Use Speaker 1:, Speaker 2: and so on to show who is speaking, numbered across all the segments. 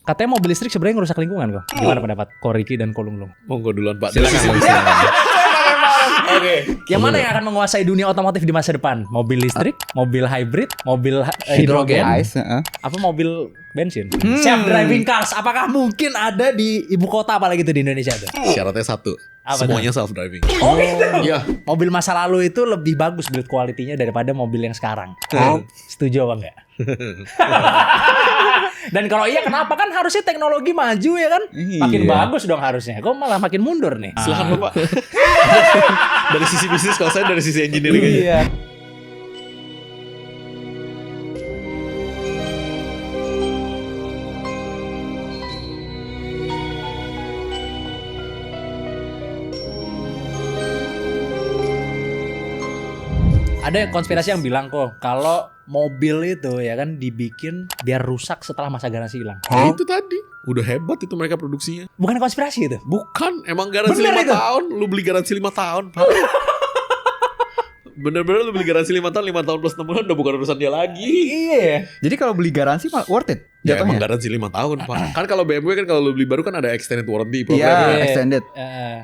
Speaker 1: Katanya mobil listrik sebenarnya ngerusak lingkungan kok. Gimana pendapat Ko Riki dan Ko Lunglung?
Speaker 2: Monggo duluan Pak.
Speaker 3: Silakan.
Speaker 2: Oke.
Speaker 1: Yang mana yang akan menguasai dunia otomotif di masa depan? Mobil listrik, mobil hybrid, mobil hidrogen, apa mobil bensin? Self driving cars. Apakah mungkin ada di ibu kota apalagi itu di Indonesia tuh?
Speaker 2: Syaratnya satu.
Speaker 1: Apa
Speaker 2: Semuanya self driving.
Speaker 1: Oh gitu.
Speaker 2: Iya.
Speaker 1: Mobil masa lalu itu lebih bagus build quality-nya daripada mobil yang sekarang. Setuju apa enggak? Dan kalau iya kenapa, kan harusnya teknologi maju ya kan? Makin bagus dong harusnya. Kok malah makin mundur nih?
Speaker 2: Silakan Bapak. Dari sisi bisnis, kalau saya dari sisi engineering aja.
Speaker 1: Iya. Ada konspirasi yang bilang kok kalau mobil itu ya kan dibikin biar rusak setelah masa garansi hilang.
Speaker 2: Ya itu tadi. Udah hebat itu mereka produksinya.
Speaker 1: Bukan konspirasi itu.
Speaker 2: Bukan, emang garansi
Speaker 1: Bener
Speaker 2: 5
Speaker 1: itu?
Speaker 2: tahun. Lu beli garansi 5 tahun, Pak. Bener-bener lu beli garansi 5 tahun, 5 tahun plus 6 bulan udah bukan urusan dia lagi.
Speaker 1: Iya.
Speaker 3: Jadi kalau beli garansi mah worth it.
Speaker 2: Ya emang
Speaker 3: Jatuhnya.
Speaker 2: garansi 5 tahun, Pak. Kan kalau BMW kan kalau lu beli baru kan ada extended warranty
Speaker 3: Iya,
Speaker 2: program.
Speaker 3: extended.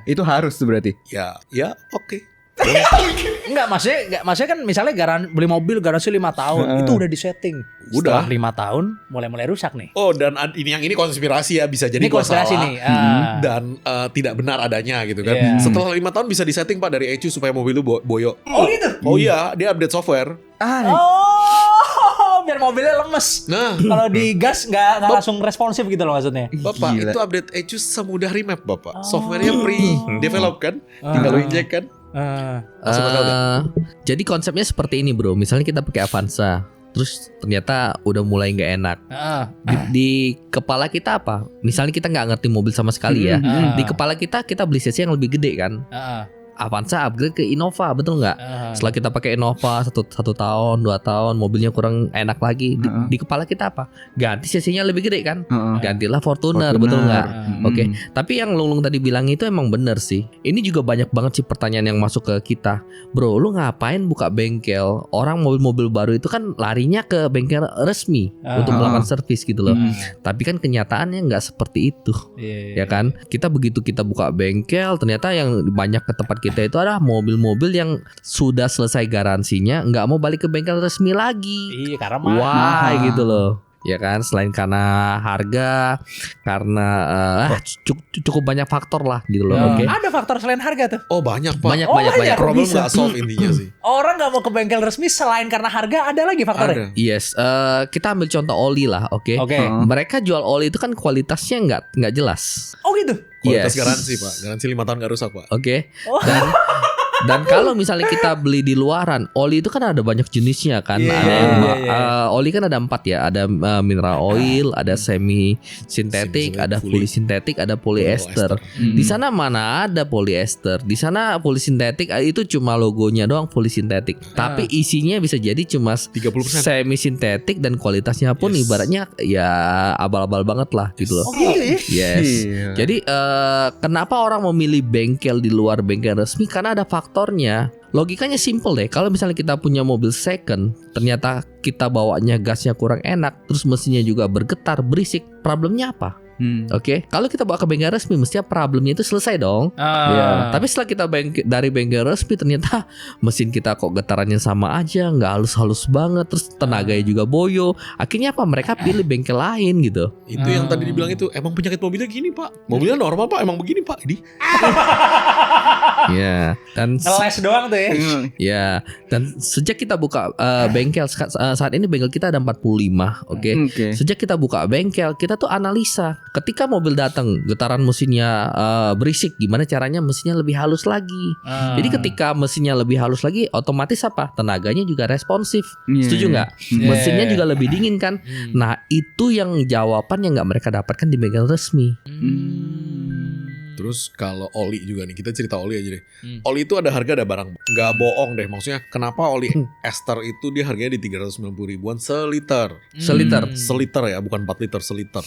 Speaker 3: Itu harus tuh berarti.
Speaker 2: Ya, oke.
Speaker 1: Enggak, maksudnya kan misalnya beli mobil garansi 5 tahun itu udah disetting.
Speaker 2: Udah.
Speaker 1: Setelah 5 tahun mulai rusak nih.
Speaker 2: Oh, dan yang ini konspirasi ya, bisa jadi
Speaker 1: Ini
Speaker 2: gua
Speaker 1: konspirasi
Speaker 2: salah.
Speaker 1: nih.
Speaker 2: Dan tidak benar adanya gitu kan.
Speaker 1: Iya.
Speaker 2: Setelah 5 tahun bisa disetting Pak dari ECU supaya mobil lu boyo.
Speaker 1: Oh gitu.
Speaker 2: Oh iya, dia update software.
Speaker 1: Oh, biar mobilnya lemes.
Speaker 2: Nah,
Speaker 1: Kalau di gas nggak langsung responsif gitu loh maksudnya.
Speaker 2: Bapak,
Speaker 3: Gila.
Speaker 2: itu update ECU semudah remap Bapak. Softwarenya pre-develop kan. Tinggal lu injek kan. Masuk akal nggak?
Speaker 4: Jadi konsepnya seperti ini bro. Misalnya kita pakai Avanza, terus ternyata udah mulai nggak enak. Di kepala kita apa? Misalnya kita nggak ngerti mobil sama sekali ya. Di kepala kita beli CC yang lebih gede kan. Avanza upgrade ke Innova, betul nggak? Setelah kita pakai Innova satu tahun, 2 tahun, mobilnya kurang enak lagi. Di kepala kita apa? Ganti CC-nya lebih gede kan? Gantilah Fortuner. Betul nggak? Oke. Tapi yang Lunglung tadi bilang itu emang bener sih. Ini juga banyak banget sih pertanyaan yang masuk ke kita. Bro, lu ngapain buka bengkel? Orang mobil-mobil baru itu kan larinya ke bengkel resmi untuk melakukan servis gitu loh. Tapi kan kenyataannya nggak seperti itu. Ya kan? Kita buka bengkel, ternyata yang banyak ke tempat kita itu adalah mobil-mobil yang sudah selesai garansinya, nggak mau balik ke bengkel resmi lagi.
Speaker 1: Iya, karena
Speaker 4: Wah, gitu loh. Ya kan, selain karena harga, karena cukup banyak faktor lah gitu loh. Oke.
Speaker 1: Ada faktor selain harga tuh.
Speaker 2: Oh banyak Pak.
Speaker 4: Banyak.
Speaker 2: Problem
Speaker 1: Bisa.
Speaker 2: nggak solve intinya sih.
Speaker 1: Orang nggak mau ke bengkel resmi selain karena harga, ada lagi faktornya.
Speaker 2: Ada.
Speaker 4: Yes, kita ambil contoh oli lah, oke.
Speaker 1: Oke.
Speaker 4: Mereka jual oli itu kan kualitasnya nggak jelas.
Speaker 1: Oh gitu.
Speaker 2: Kualitas
Speaker 4: Yes.
Speaker 2: garansi Pak. Garansi 5 tahun nggak rusak Pak.
Speaker 4: Oke.
Speaker 1: Oh.
Speaker 4: Dan kalau misalnya kita beli di luaran, oli itu kan ada banyak jenisnya kan.
Speaker 1: Iya,
Speaker 4: Ada yang
Speaker 1: iya.
Speaker 4: oli kan ada 4 ya. Ada mineral oil, ada semi sintetik, ada
Speaker 2: Fully.
Speaker 4: polisintetik, ada polyester. Di sana mana ada polyester? Di sana polisintetik itu cuma logonya doang polisintetik. Tapi isinya bisa jadi cuma
Speaker 2: 30%.
Speaker 4: semi sintetik dan kualitasnya pun
Speaker 2: Yes.
Speaker 4: ibaratnya ya abal-abal banget lah gitu loh.
Speaker 1: Oh gitu ya.
Speaker 4: Yes.
Speaker 3: Iya.
Speaker 4: Jadi kenapa orang memilih bengkel di luar bengkel resmi? Karena ada faktornya. Logikanya simple deh. Kalau misalnya kita punya mobil second, ternyata kita bawanya gasnya kurang enak, terus mesinnya juga bergetar, berisik. Problemnya apa? Oke. Kalau kita bawa ke bengkel resmi, mestinya problemnya itu selesai dong.
Speaker 3: Iya.
Speaker 4: Tapi setelah kita dari bengkel resmi, ternyata mesin kita kok getarannya sama aja, nggak halus-halus banget, terus tenaganya juga boyo. Akhirnya apa? Mereka pilih bengkel lain gitu.
Speaker 2: Itu yang tadi dibilang itu emang penyakit mobilnya gini Pak. Mobilnya normal Pak, emang begini Pak. Ini.
Speaker 4: Ya. Dan
Speaker 1: Ngeles doang tuh ya.
Speaker 4: ya, dan sejak kita buka bengkel saat ini bengkel kita ada 45, oke.
Speaker 3: Oke.
Speaker 4: Sejak kita buka bengkel, kita tuh analisa. Ketika mobil datang, getaran mesinnya berisik, gimana caranya mesinnya lebih halus lagi. Jadi ketika mesinnya lebih halus lagi, otomatis apa? Tenaganya juga responsif.
Speaker 3: Iya.
Speaker 4: Setuju nggak?
Speaker 1: Iya.
Speaker 4: Mesinnya juga lebih dingin kan? Nah, itu yang jawaban yang nggak mereka dapatkan di bengkel resmi.
Speaker 2: Terus kalau oli juga nih, kita cerita oli aja deh. Oli itu ada harga ada barang. Nggak bohong deh, maksudnya kenapa oli ester itu dia harganya di 390 ribuan seliter. Seliter ya, bukan 4 liter, seliter.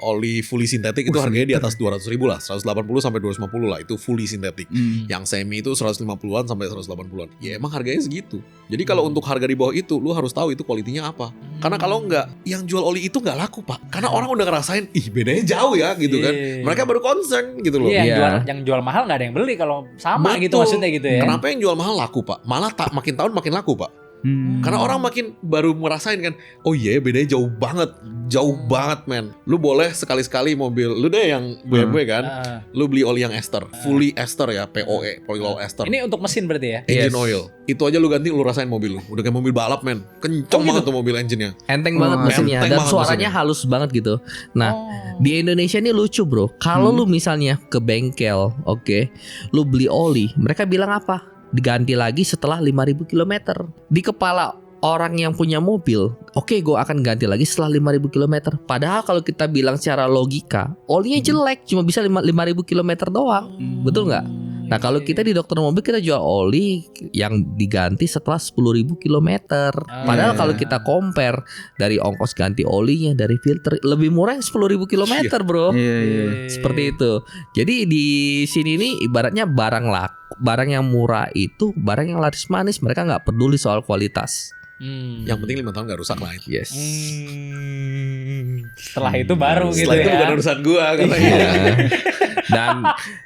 Speaker 2: Oli fully sintetik itu harganya di atas 200 ribu lah, 180 sampai 250 lah, itu fully sintetik. Yang semi itu 150-an sampai 180-an. Ya emang harganya segitu. Jadi kalau untuk harga di bawah itu, lu harus tahu itu kualitinya apa. Karena kalau enggak, yang jual oli itu nggak laku, Pak. Karena orang udah ngerasain, ih bedanya jauh ya gitu kan. Mereka baru concern gitu loh.
Speaker 1: Iya, yang jual mahal nggak ada yang beli kalau sama. Betul. Gitu maksudnya gitu ya.
Speaker 2: Kenapa yang jual mahal laku, Pak? Malah makin tahun makin laku, Pak. Karena orang makin baru merasain kan, oh iya bedanya jauh banget men. Lu boleh sekali-sekali mobil, lu deh yang BMW kan, lu beli oli yang ester, fully ester ya, POE, polyol ester.
Speaker 1: Ini untuk mesin berarti ya?
Speaker 2: Engine oil, itu aja lu ganti, lu rasain mobil lu, udah kayak mobil balap men, kenceng banget tuh mobil engine-nya.
Speaker 4: Enteng banget mesinnya, dan suaranya halus banget gitu. Nah, di Indonesia ini lucu bro, kalau lu misalnya ke bengkel, lu beli oli, mereka bilang apa? Diganti lagi setelah 5.000 km. Di kepala orang yang punya mobil, gue akan ganti lagi setelah 5.000 km. Padahal kalau kita bilang secara logika, olinya jelek, cuma bisa 5.000 km doang. Betul nggak? Nah kalau kita di dokter mobil, kita jual oli yang diganti setelah 10.000 km. Padahal kalau kita compare dari ongkos ganti olinya, dari filter, lebih murah yang 10.000 km bro. Seperti itu. Jadi di sini nih ibaratnya barang yang murah itu barang yang laris manis. Mereka nggak peduli soal kualitas.
Speaker 2: Yang penting 5 tahun gak rusak lah.
Speaker 4: Yes.
Speaker 1: Setelah itu baru gitu
Speaker 2: setelah
Speaker 1: ya.
Speaker 2: itu bukan urusan gua katanya.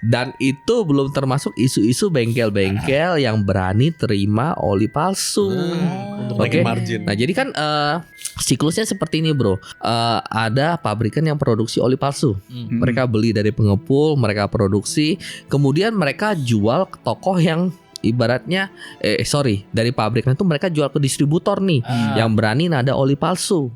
Speaker 4: Dan itu belum termasuk isu-isu bengkel-bengkel yang berani terima oli palsu.
Speaker 2: Untuk naikin margin.
Speaker 4: Nah jadi kan siklusnya seperti ini bro. Ada pabrikan yang produksi oli palsu. Mereka beli dari pengepul, mereka produksi, kemudian mereka jual ke toko yang ibaratnya dari pabrikan itu mereka jual ke distributor nih yang berani nada oli palsu.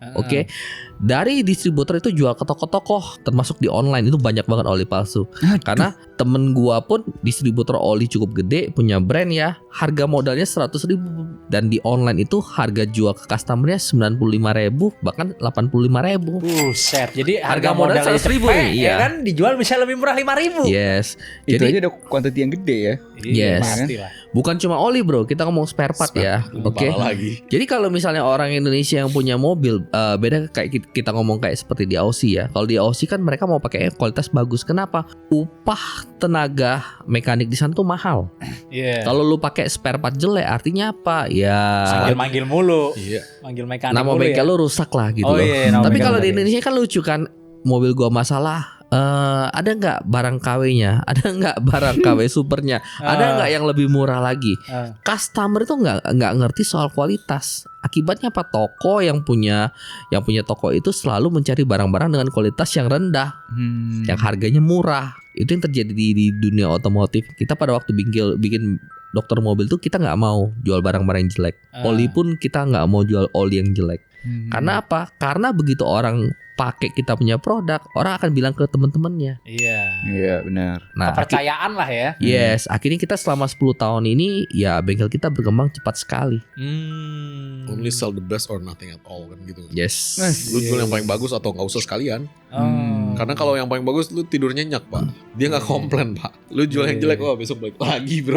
Speaker 4: Dari distributor itu jual ke toko-toko, termasuk di online itu banyak banget oli palsu. Karena temen gua pun distributor oli cukup gede, punya brand ya, harga modalnya 100 ribu, dan di online itu harga jual ke customernya 95 ribu, bahkan 85 ribu.
Speaker 1: Buset, jadi
Speaker 4: harga modal 100 ribu nih,
Speaker 1: ya kan dijual bisa lebih murah 5 ribu.
Speaker 4: Yes.
Speaker 3: Itu
Speaker 4: Jadi
Speaker 3: aja udah quantity yang gede ya.
Speaker 4: Yes.
Speaker 1: Pastilah.
Speaker 4: Bukan cuma oli bro, kita ngomong spare part ya.
Speaker 2: Lagi.
Speaker 4: Jadi kalau misalnya orang Indonesia yang punya mobil, beda kayak kita ngomong kayak seperti di Aussie ya. Kalau di Aussie kan mereka mau pakai kualitas bagus. Kenapa? Upah tenaga mekanik di sana tuh mahal. Kalau lu pakai spare part jelek, artinya apa? Ya
Speaker 1: manggil mulu. Manggil mekanik.
Speaker 4: Nama
Speaker 1: mulu
Speaker 4: bengkel
Speaker 1: ya?
Speaker 4: lu rusak lah gitu loh. Tapi kalau di Indonesia kan lucu kan, mobil gua masalah. Ada nggak barang KW-nya? Ada nggak barang KW supernya? Ada nggak yang lebih murah lagi? Customer itu nggak ngerti soal kualitas. Akibatnya apa? Toko yang punya toko itu selalu mencari barang-barang dengan kualitas yang rendah, yang harganya murah. Itu yang terjadi di dunia otomotif. Kita pada waktu bikin dokter mobil tuh kita nggak mau jual barang-barang yang jelek. Oli pun kita nggak mau jual oli yang jelek. Karena apa? Karena begitu orang pakai kita punya produk, orang akan bilang ke teman-temannya.
Speaker 3: Iya benar.
Speaker 4: Nah,
Speaker 1: kepercayaan lah ya.
Speaker 4: Yes, akhirnya kita selama 10 tahun ini ya bengkel kita berkembang cepat sekali.
Speaker 2: Only sell the best or nothing at all kan gitu.
Speaker 4: Yes.
Speaker 2: Lu jual yang paling bagus atau nggak usah sekalian. Karena kalau yang paling bagus lu tidur nyenyak pak, dia nggak komplain pak. Lu jual yang jelek, besok balik lagi bro.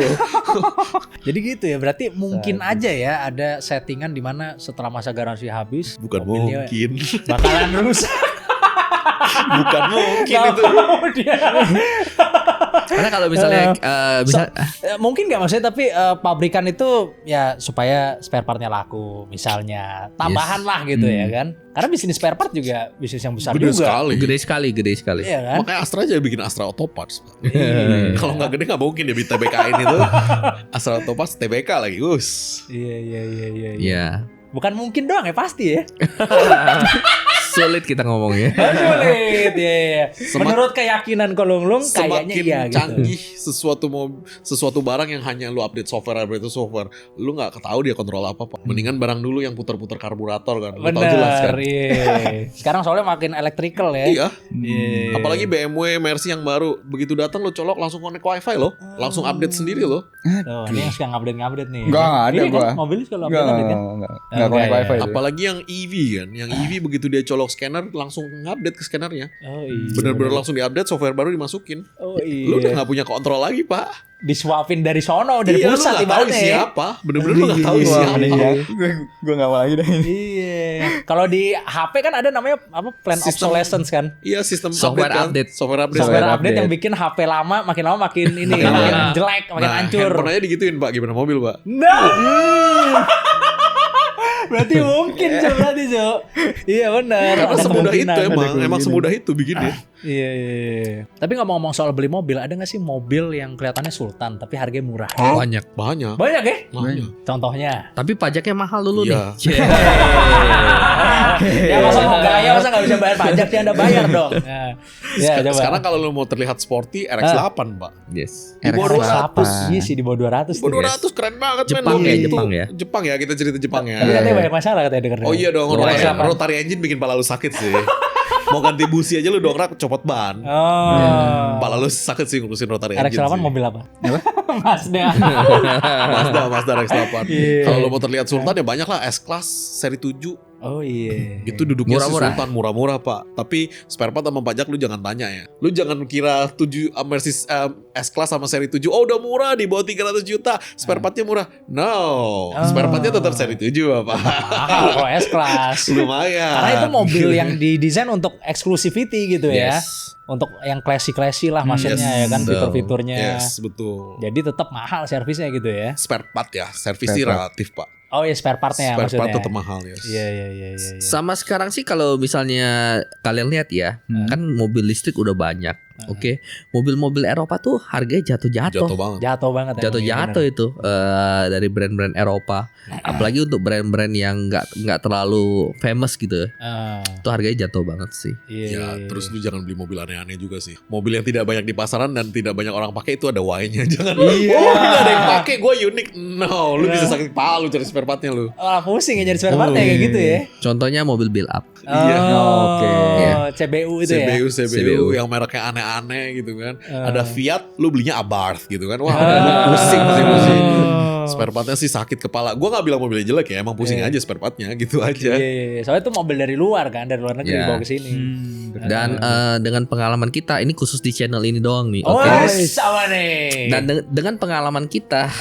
Speaker 1: Jadi gitu ya, berarti mungkin aja ya ada settingan di mana setelah masa garansi habis,
Speaker 2: bukan mungkin,
Speaker 1: bakalan rusak.
Speaker 2: Bukan mungkin itu.
Speaker 4: Karena kalau misalnya
Speaker 1: mungkin nggak maksudnya, tapi pabrikan itu ya supaya spare partnya laku misalnya, tambahan lah gitu ya kan. Karena bisnis spare part juga bisnis yang besar juga.
Speaker 4: Gede sekali.
Speaker 1: Iya kan?
Speaker 2: Makanya Astra aja bikin Astra Auto Parts. Kalau nggak gede nggak mungkin dia bikin TBK ini tuh. Astra Auto Parts TBK lagi,
Speaker 1: Iya. Bukan mungkin doang ya, pasti ya.
Speaker 4: Sulit kita ngomongnya.
Speaker 1: Sulit ya. Menurut keyakinan Kolonglung kayaknya iya gitu.
Speaker 2: Canggih sesuatu barang yang hanya lu update software, lu nggak tahu dia kontrol apa. Mendingan barang dulu yang putar-putar karburator kan. Lu tahu jelas kan.
Speaker 1: Iya. Sekarang soalnya makin electrical ya.
Speaker 2: Iya. Apalagi BMW Mercy yang baru, begitu datang lu colok langsung connect wifi loh, langsung update sendiri loh.
Speaker 1: Ini yang suka ngupdate nih.
Speaker 3: Enggak ada gua.
Speaker 1: Mobilnya suka update kan.
Speaker 3: Enggak connect wifi.
Speaker 2: Apalagi yang EV kan, yang EV begitu dia colok lo scanner langsung ngupdate ke scannernya.
Speaker 1: Oh iya.
Speaker 2: Bener-bener langsung diupdate, software baru dimasukin.
Speaker 1: Oh iya.
Speaker 2: Lu udah nggak punya kontrol lagi, Pak.
Speaker 1: Disuapin dari sono, dari
Speaker 2: Iya, lu
Speaker 1: pusat
Speaker 2: nggak tahu
Speaker 1: ibaratnya.
Speaker 2: siapa. Bener-bener lu nggak tahu
Speaker 1: Iya.
Speaker 2: siapa.
Speaker 3: Gue gak mau lagi deh.
Speaker 1: Iya. Kalau di HP kan ada namanya apa? Plan
Speaker 2: Sistem-
Speaker 1: obsolescence kan.
Speaker 2: Iya, sistem
Speaker 4: Software update.
Speaker 2: Software update.
Speaker 1: Software
Speaker 3: Software
Speaker 1: update yang
Speaker 3: update.
Speaker 1: bikin HP lama makin ini makin jelek, makin hancur.
Speaker 2: handphone aja digituin, Pak. Gimana mobil, Pak?
Speaker 1: Nah. Berarti mungkin Jo, berarti Jo. Iya benar.
Speaker 2: Karena
Speaker 1: Ada
Speaker 2: semudah itu
Speaker 1: kemungkinan.
Speaker 2: emang semudah itu bikinnya.
Speaker 1: Iya, iya, iya. Tapi ngomong-ngomong soal beli mobil, ada nggak sih mobil yang kelihatannya sultan tapi harganya murah?
Speaker 4: Banyak.
Speaker 2: Banyak.
Speaker 1: Banyak ya?
Speaker 2: Banyak.
Speaker 1: Contohnya?
Speaker 4: Tapi pajaknya mahal dulu
Speaker 2: Iya.
Speaker 4: nih.
Speaker 1: Ya masa mau gaya, masa nggak bisa bayar pajak sih Anda bayar dong. Nah, ya coba.
Speaker 2: Sekarang kalau lu mau terlihat sporty, RX-8, Pak.
Speaker 4: Yes.
Speaker 2: Di bawah
Speaker 3: RX-8.
Speaker 2: 200.
Speaker 1: Iya sih di bawah 200 tuh.
Speaker 2: 200 keren banget men.
Speaker 4: Jepang
Speaker 2: mobil
Speaker 4: ya,
Speaker 2: itu.
Speaker 4: Jepang ya?
Speaker 2: Jepang ya, kita cerita Jepang ya.
Speaker 1: Tapi katanya banyak masalah katanya denger.
Speaker 2: Oh iya dong,
Speaker 1: Iya.
Speaker 2: rotary engine bikin pala lu sakit sih. Mau ganti busi aja lu dongkrak copot ban.
Speaker 1: Oh.
Speaker 2: Pala lu sakit sih ngurusin rotary engine.
Speaker 1: RX-8
Speaker 2: sih.
Speaker 1: mobil apa? Mazda.
Speaker 2: Mazda RX-8.
Speaker 1: Iya.
Speaker 2: Kalau lu mau terlihat sultan ya banyak lah S-Class seri 7.
Speaker 1: Oh iya.
Speaker 2: Itu duduknya si
Speaker 4: Murah-murah.
Speaker 2: sultan murah-murah, Pak. Tapi spare part sama pajak lu jangan tanya ya. Lu jangan kira 7 Mercedes S-Class sama seri 7 oh udah murah di bawah 300 juta. Spare partnya murah. No. Spare partnya tetap seri 7, Pak.
Speaker 1: Mahal kalau S-Class.
Speaker 2: Lumayan.
Speaker 1: Karena itu mobil yang didesain untuk exclusivity gitu ya.
Speaker 4: Yes.
Speaker 1: Untuk yang classy-classy lah maksudnya ya kan
Speaker 4: betul.
Speaker 1: fitur-fiturnya.
Speaker 2: Yes, betul.
Speaker 1: Jadi tetap mahal servisnya gitu ya.
Speaker 2: Spare part ya, servis
Speaker 3: Spare
Speaker 2: sih
Speaker 3: part.
Speaker 2: relatif, Pak.
Speaker 1: Oh iya spare partnya
Speaker 2: Spare
Speaker 1: maksudnya.
Speaker 2: part tetap mahal ya.
Speaker 1: Iya iya iya iya.
Speaker 4: Sama sekarang sih kalau misalnya kalian lihat ya, kan mobil listrik udah banyak. Oke, mobil-mobil Eropa tuh harganya jatuh-jatuh.
Speaker 2: Jatuh banget.
Speaker 1: Jatuh banget. emang,
Speaker 4: Jatuh-jatuh
Speaker 1: iya
Speaker 4: itu dari brand-brand Eropa. Apalagi untuk brand-brand yang nggak terlalu famous gitu.
Speaker 1: bener.
Speaker 4: Itu harganya jatuh banget sih.
Speaker 1: Iya.
Speaker 2: Ya,
Speaker 1: iya,
Speaker 2: terus
Speaker 1: iya.
Speaker 2: lu jangan beli mobil aneh-aneh juga sih. Mobil yang tidak banyak di pasaran dan tidak banyak orang pakai itu ada why-nya. Jangan.
Speaker 1: Iya.
Speaker 2: Oh, ini ada yang pakai, gue unik. No, lu bisa sakit kepala lu cari spare partnya lu.
Speaker 1: Wah, pusing ya jadi spare partnya kayak gitu ya.
Speaker 4: Contohnya mobil build up.
Speaker 2: Iya.
Speaker 3: Oke.
Speaker 1: CBU itu ya.
Speaker 2: CBU yang mereknya aneh-aneh gitu kan. Ada Fiat, lu belinya Abarth gitu kan. Wah,
Speaker 1: Ah.
Speaker 2: lu pusing. Spare partnya sih sakit kepala. Gua nggak bilang mobilnya jelek ya, emang pusing aja spare partnya gitu aja.
Speaker 1: Iya, iya. Soalnya itu mobil dari luar kan, dari luar negeri
Speaker 4: Iya.
Speaker 1: dibawa ke sini.
Speaker 4: Dan dengan pengalaman kita, ini khusus di channel ini doang nih.
Speaker 1: Oh,
Speaker 4: Oke.
Speaker 1: sama nih.
Speaker 4: Dan dengan pengalaman kita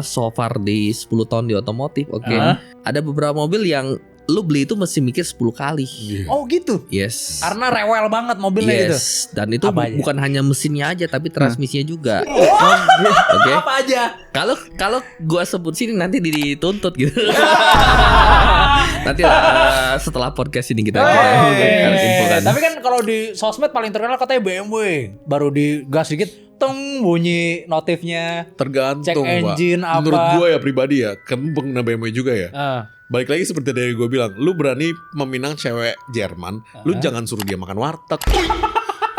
Speaker 4: so far di 10 tahun di otomotif, oke. Ada beberapa mobil yang lu beli itu mesti mikir 10 kali.
Speaker 2: Iya.
Speaker 1: Oh gitu.
Speaker 4: Yes.
Speaker 1: Karena rewel banget mobilnya gitu.
Speaker 4: Yes, dan itu
Speaker 1: Apa aja?
Speaker 4: bukan hanya mesinnya aja tapi transmisinya juga.
Speaker 1: Wah,
Speaker 4: Oke.
Speaker 1: apa aja?
Speaker 4: Kalau gua sebut sini nanti dituntut gitu. Nanti setelah podcast ini kita infokan.
Speaker 1: Tapi kan kalau di sosmed paling terkenal katanya BMW. Baru digas dikit, teng bunyi notifnya.
Speaker 2: Tergantung,
Speaker 1: Cek
Speaker 2: Pak.
Speaker 1: engine apa.
Speaker 2: Menurut gue ya pribadi ya, kan lu pengguna BMW juga ya. Balik lagi seperti dari gue bilang, lu berani meminang cewek Jerman, lu jangan suruh dia makan warteg.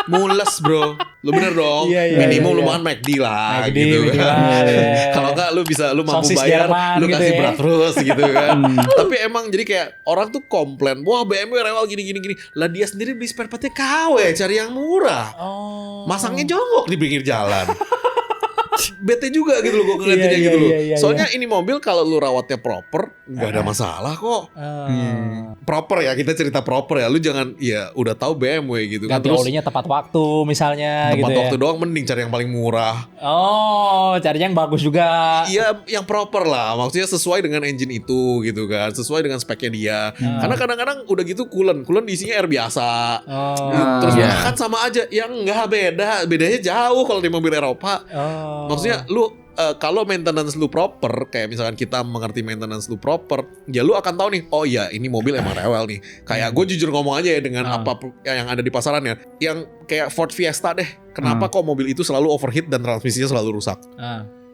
Speaker 2: Mules bro, lu bener dong.
Speaker 1: Iya, iya,
Speaker 2: Minimum
Speaker 1: iya,
Speaker 2: lu
Speaker 1: iya.
Speaker 2: makan McD lah
Speaker 1: McD,
Speaker 2: gitu
Speaker 1: McD
Speaker 2: kan.
Speaker 1: lah, iya.
Speaker 2: Kalau enggak lu mampu
Speaker 1: Sosis
Speaker 2: bayar,
Speaker 1: Jerman
Speaker 2: lu
Speaker 1: gitu
Speaker 2: kasih
Speaker 1: ya.
Speaker 2: bratwurst gitu kan. Tapi emang jadi kayak orang tuh komplain, wah BMW rewel gini. Lah dia sendiri beli spare partnya KW, cari yang murah.
Speaker 1: Oh.
Speaker 2: Masangnya jongkok di pinggir jalan. Bete juga gitu loh gue ngeliatinnya
Speaker 1: Iya,
Speaker 2: gitu loh.
Speaker 1: iya,
Speaker 2: Soalnya ini mobil kalau lu rawatnya proper nggak ada masalah kok. Proper ya, kita cerita proper ya. Lu jangan ya udah tahu BMW gitu kan.
Speaker 1: Ganti olinya tepat waktu misalnya
Speaker 2: Tepat
Speaker 1: gitu
Speaker 2: waktu
Speaker 1: ya.
Speaker 2: doang mending cari yang paling murah.
Speaker 1: Oh, carinya yang bagus juga.
Speaker 2: Iya, yang proper lah. Maksudnya sesuai dengan engine itu gitu kan. Sesuai dengan speknya dia. Karena kadang-kadang udah gitu coolant diisinya air biasa.
Speaker 1: Oh.
Speaker 2: Terus
Speaker 4: Iya.
Speaker 2: kan sama aja. Yang enggak bedanya jauh kalau di mobil Eropa.
Speaker 1: Oh.
Speaker 2: Maksudnya lu kalau maintenance lu proper, kayak misalkan kita mengerti maintenance lu proper, ya lu akan tahu nih, oh iya ini mobil emang rewel nih. Kayak gue jujur ngomong aja ya dengan apa yang ada di pasaran ya. Yang kayak Ford Fiesta deh, kenapa kok mobil itu selalu overheat dan transmisinya selalu rusak?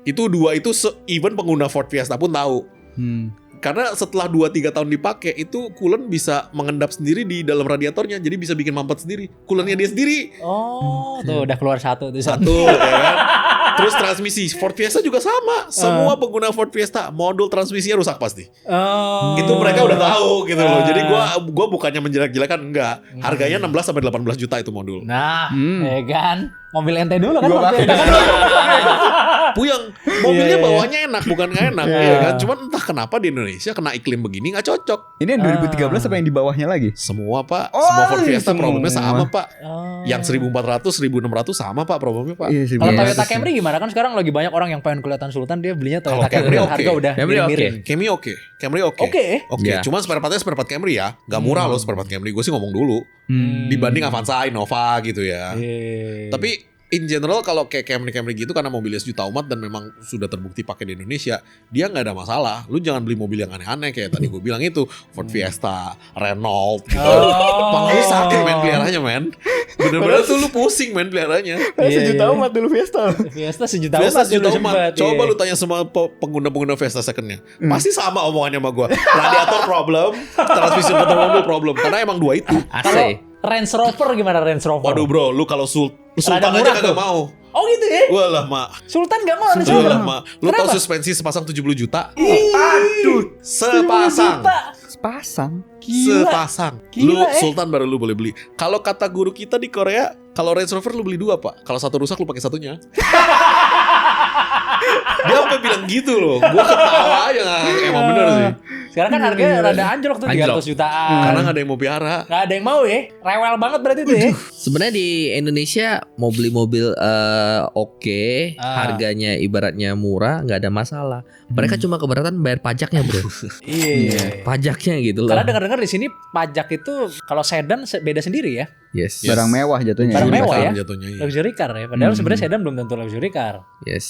Speaker 2: Itu dua itu even pengguna Ford Fiesta pun tahu. Karena setelah 2-3 tahun dipakai itu coolant bisa mengendap sendiri di dalam radiatornya, jadi bisa bikin mampet sendiri. Coolantnya dia sendiri.
Speaker 1: Oh, tuh udah keluar satu tuh.
Speaker 2: Satu ya kan. Terus transmisi Ford Fiesta juga sama. Semua pengguna Ford Fiesta modul transmisinya rusak pasti.
Speaker 1: Oh.
Speaker 2: Itu mereka udah tahu gitu loh. Jadi gua bukannya menjelek-jelekan, enggak. Harganya 16 sampai 18 juta itu modul.
Speaker 1: Nah, ya kan. Mobil ente dulu kan
Speaker 3: Gua
Speaker 1: waktu itu kan.
Speaker 2: Puyeng. Mobilnya bawahnya enak, bukan nggak enak, ya kan? Cuman entah kenapa di Indonesia kena iklim begini nggak cocok.
Speaker 3: Ini yang 2013 apa yang di bawahnya lagi?
Speaker 2: Semua Pak,
Speaker 3: Oh,
Speaker 2: semua Ford Fiesta
Speaker 3: semua.
Speaker 2: problemnya sama Pak.
Speaker 1: Oh.
Speaker 2: Yang 1400, 1600 sama Pak problemnya Pak.
Speaker 3: Iya,
Speaker 1: Kalau
Speaker 3: 1900.
Speaker 1: Toyota Camry gimana? Kan sekarang lagi banyak orang yang pengen kelihatan sultan, dia belinya Toyota
Speaker 2: Kalau Camry
Speaker 1: Camry,
Speaker 2: oke.
Speaker 1: harga udah
Speaker 4: Camry oke.
Speaker 1: mirip-mirip.
Speaker 2: Camry oke, Camry oke.
Speaker 1: Oke.
Speaker 2: Oke,
Speaker 4: Ya.
Speaker 2: cuman spare partnya spare part Camry ya, nggak murah loh spare part Camry. Gue sih ngomong dulu. Dibanding Avanza, Innova gitu ya.
Speaker 1: Iya.
Speaker 2: Tapi in general kalau kayak Camry gitu karena mobilnya sejuta umat dan memang sudah terbukti pakai di Indonesia, dia nggak ada masalah. Lu jangan beli mobil yang aneh-aneh kayak tadi gue bilang itu Ford Fiesta, Renault gitu. Kepala lu sakit men peliharanya men. Bener-bener tuh lu pusing men peliharanya.
Speaker 3: Sejuta umat dulu Fiesta.
Speaker 1: Fiesta sejuta
Speaker 2: Fiesta
Speaker 1: umat
Speaker 2: sejuta
Speaker 1: dulu
Speaker 2: umat.
Speaker 1: sempet,
Speaker 2: Coba
Speaker 1: iya.
Speaker 2: lu tanya sama pengguna-pengguna Fiesta secondnya, pasti sama omongannya sama gue. Radiator problem, transmisi motor mobil problem. Karena emang dua itu.
Speaker 4: AC.
Speaker 1: Range Rover gimana Range Rover?
Speaker 2: Waduh bro, lu kalau Sultan
Speaker 1: Rada
Speaker 2: aja
Speaker 1: murah
Speaker 2: kagak
Speaker 1: tuh.
Speaker 2: mau.
Speaker 1: Oh gitu ya?
Speaker 2: Walah mak.
Speaker 1: Sultan gak mau Range
Speaker 2: Walah
Speaker 1: Rover.
Speaker 2: mak. Lu tahu
Speaker 1: Kenapa?
Speaker 2: suspensi sepasang 70 juta?
Speaker 3: Aduh,
Speaker 2: Sepasang.
Speaker 1: Juta.
Speaker 3: sepasang.
Speaker 1: Gila.
Speaker 2: Sepasang. Lu
Speaker 1: Gila,
Speaker 2: Sultan baru lu boleh beli. Kalau kata guru kita di Korea, kalau Range Rover lu beli dua Pak. Kalau satu rusak lu pakai satunya. Dia sampai bilang gitu loh. Gua ketawa aja emang bener sih.
Speaker 1: Sekarang kan harganya rada anjlok tuh
Speaker 4: Anjlok.
Speaker 1: 300 jutaan.
Speaker 2: Karena gak ada yang mau piara.
Speaker 1: Gak ada yang mau ya. Rewel banget berarti itu ya.
Speaker 4: Sebenarnya di Indonesia mau beli mobil oke, harganya ibaratnya murah, nggak ada masalah. Mereka cuma keberatan bayar pajaknya, bro.
Speaker 1: Iya.
Speaker 4: Pajaknya gitu loh.
Speaker 1: Karena dengar-dengar di sini pajak itu kalau sedan beda sendiri ya.
Speaker 4: Yes.
Speaker 2: Yes.
Speaker 3: Barang mewah jatuhnya.
Speaker 1: Barang
Speaker 3: Iya.
Speaker 1: mewah ya.
Speaker 2: Jatuhnya iya.
Speaker 1: Luxury car ya. Padahal sebenarnya sedan belum tentu luxury car.
Speaker 4: Yes.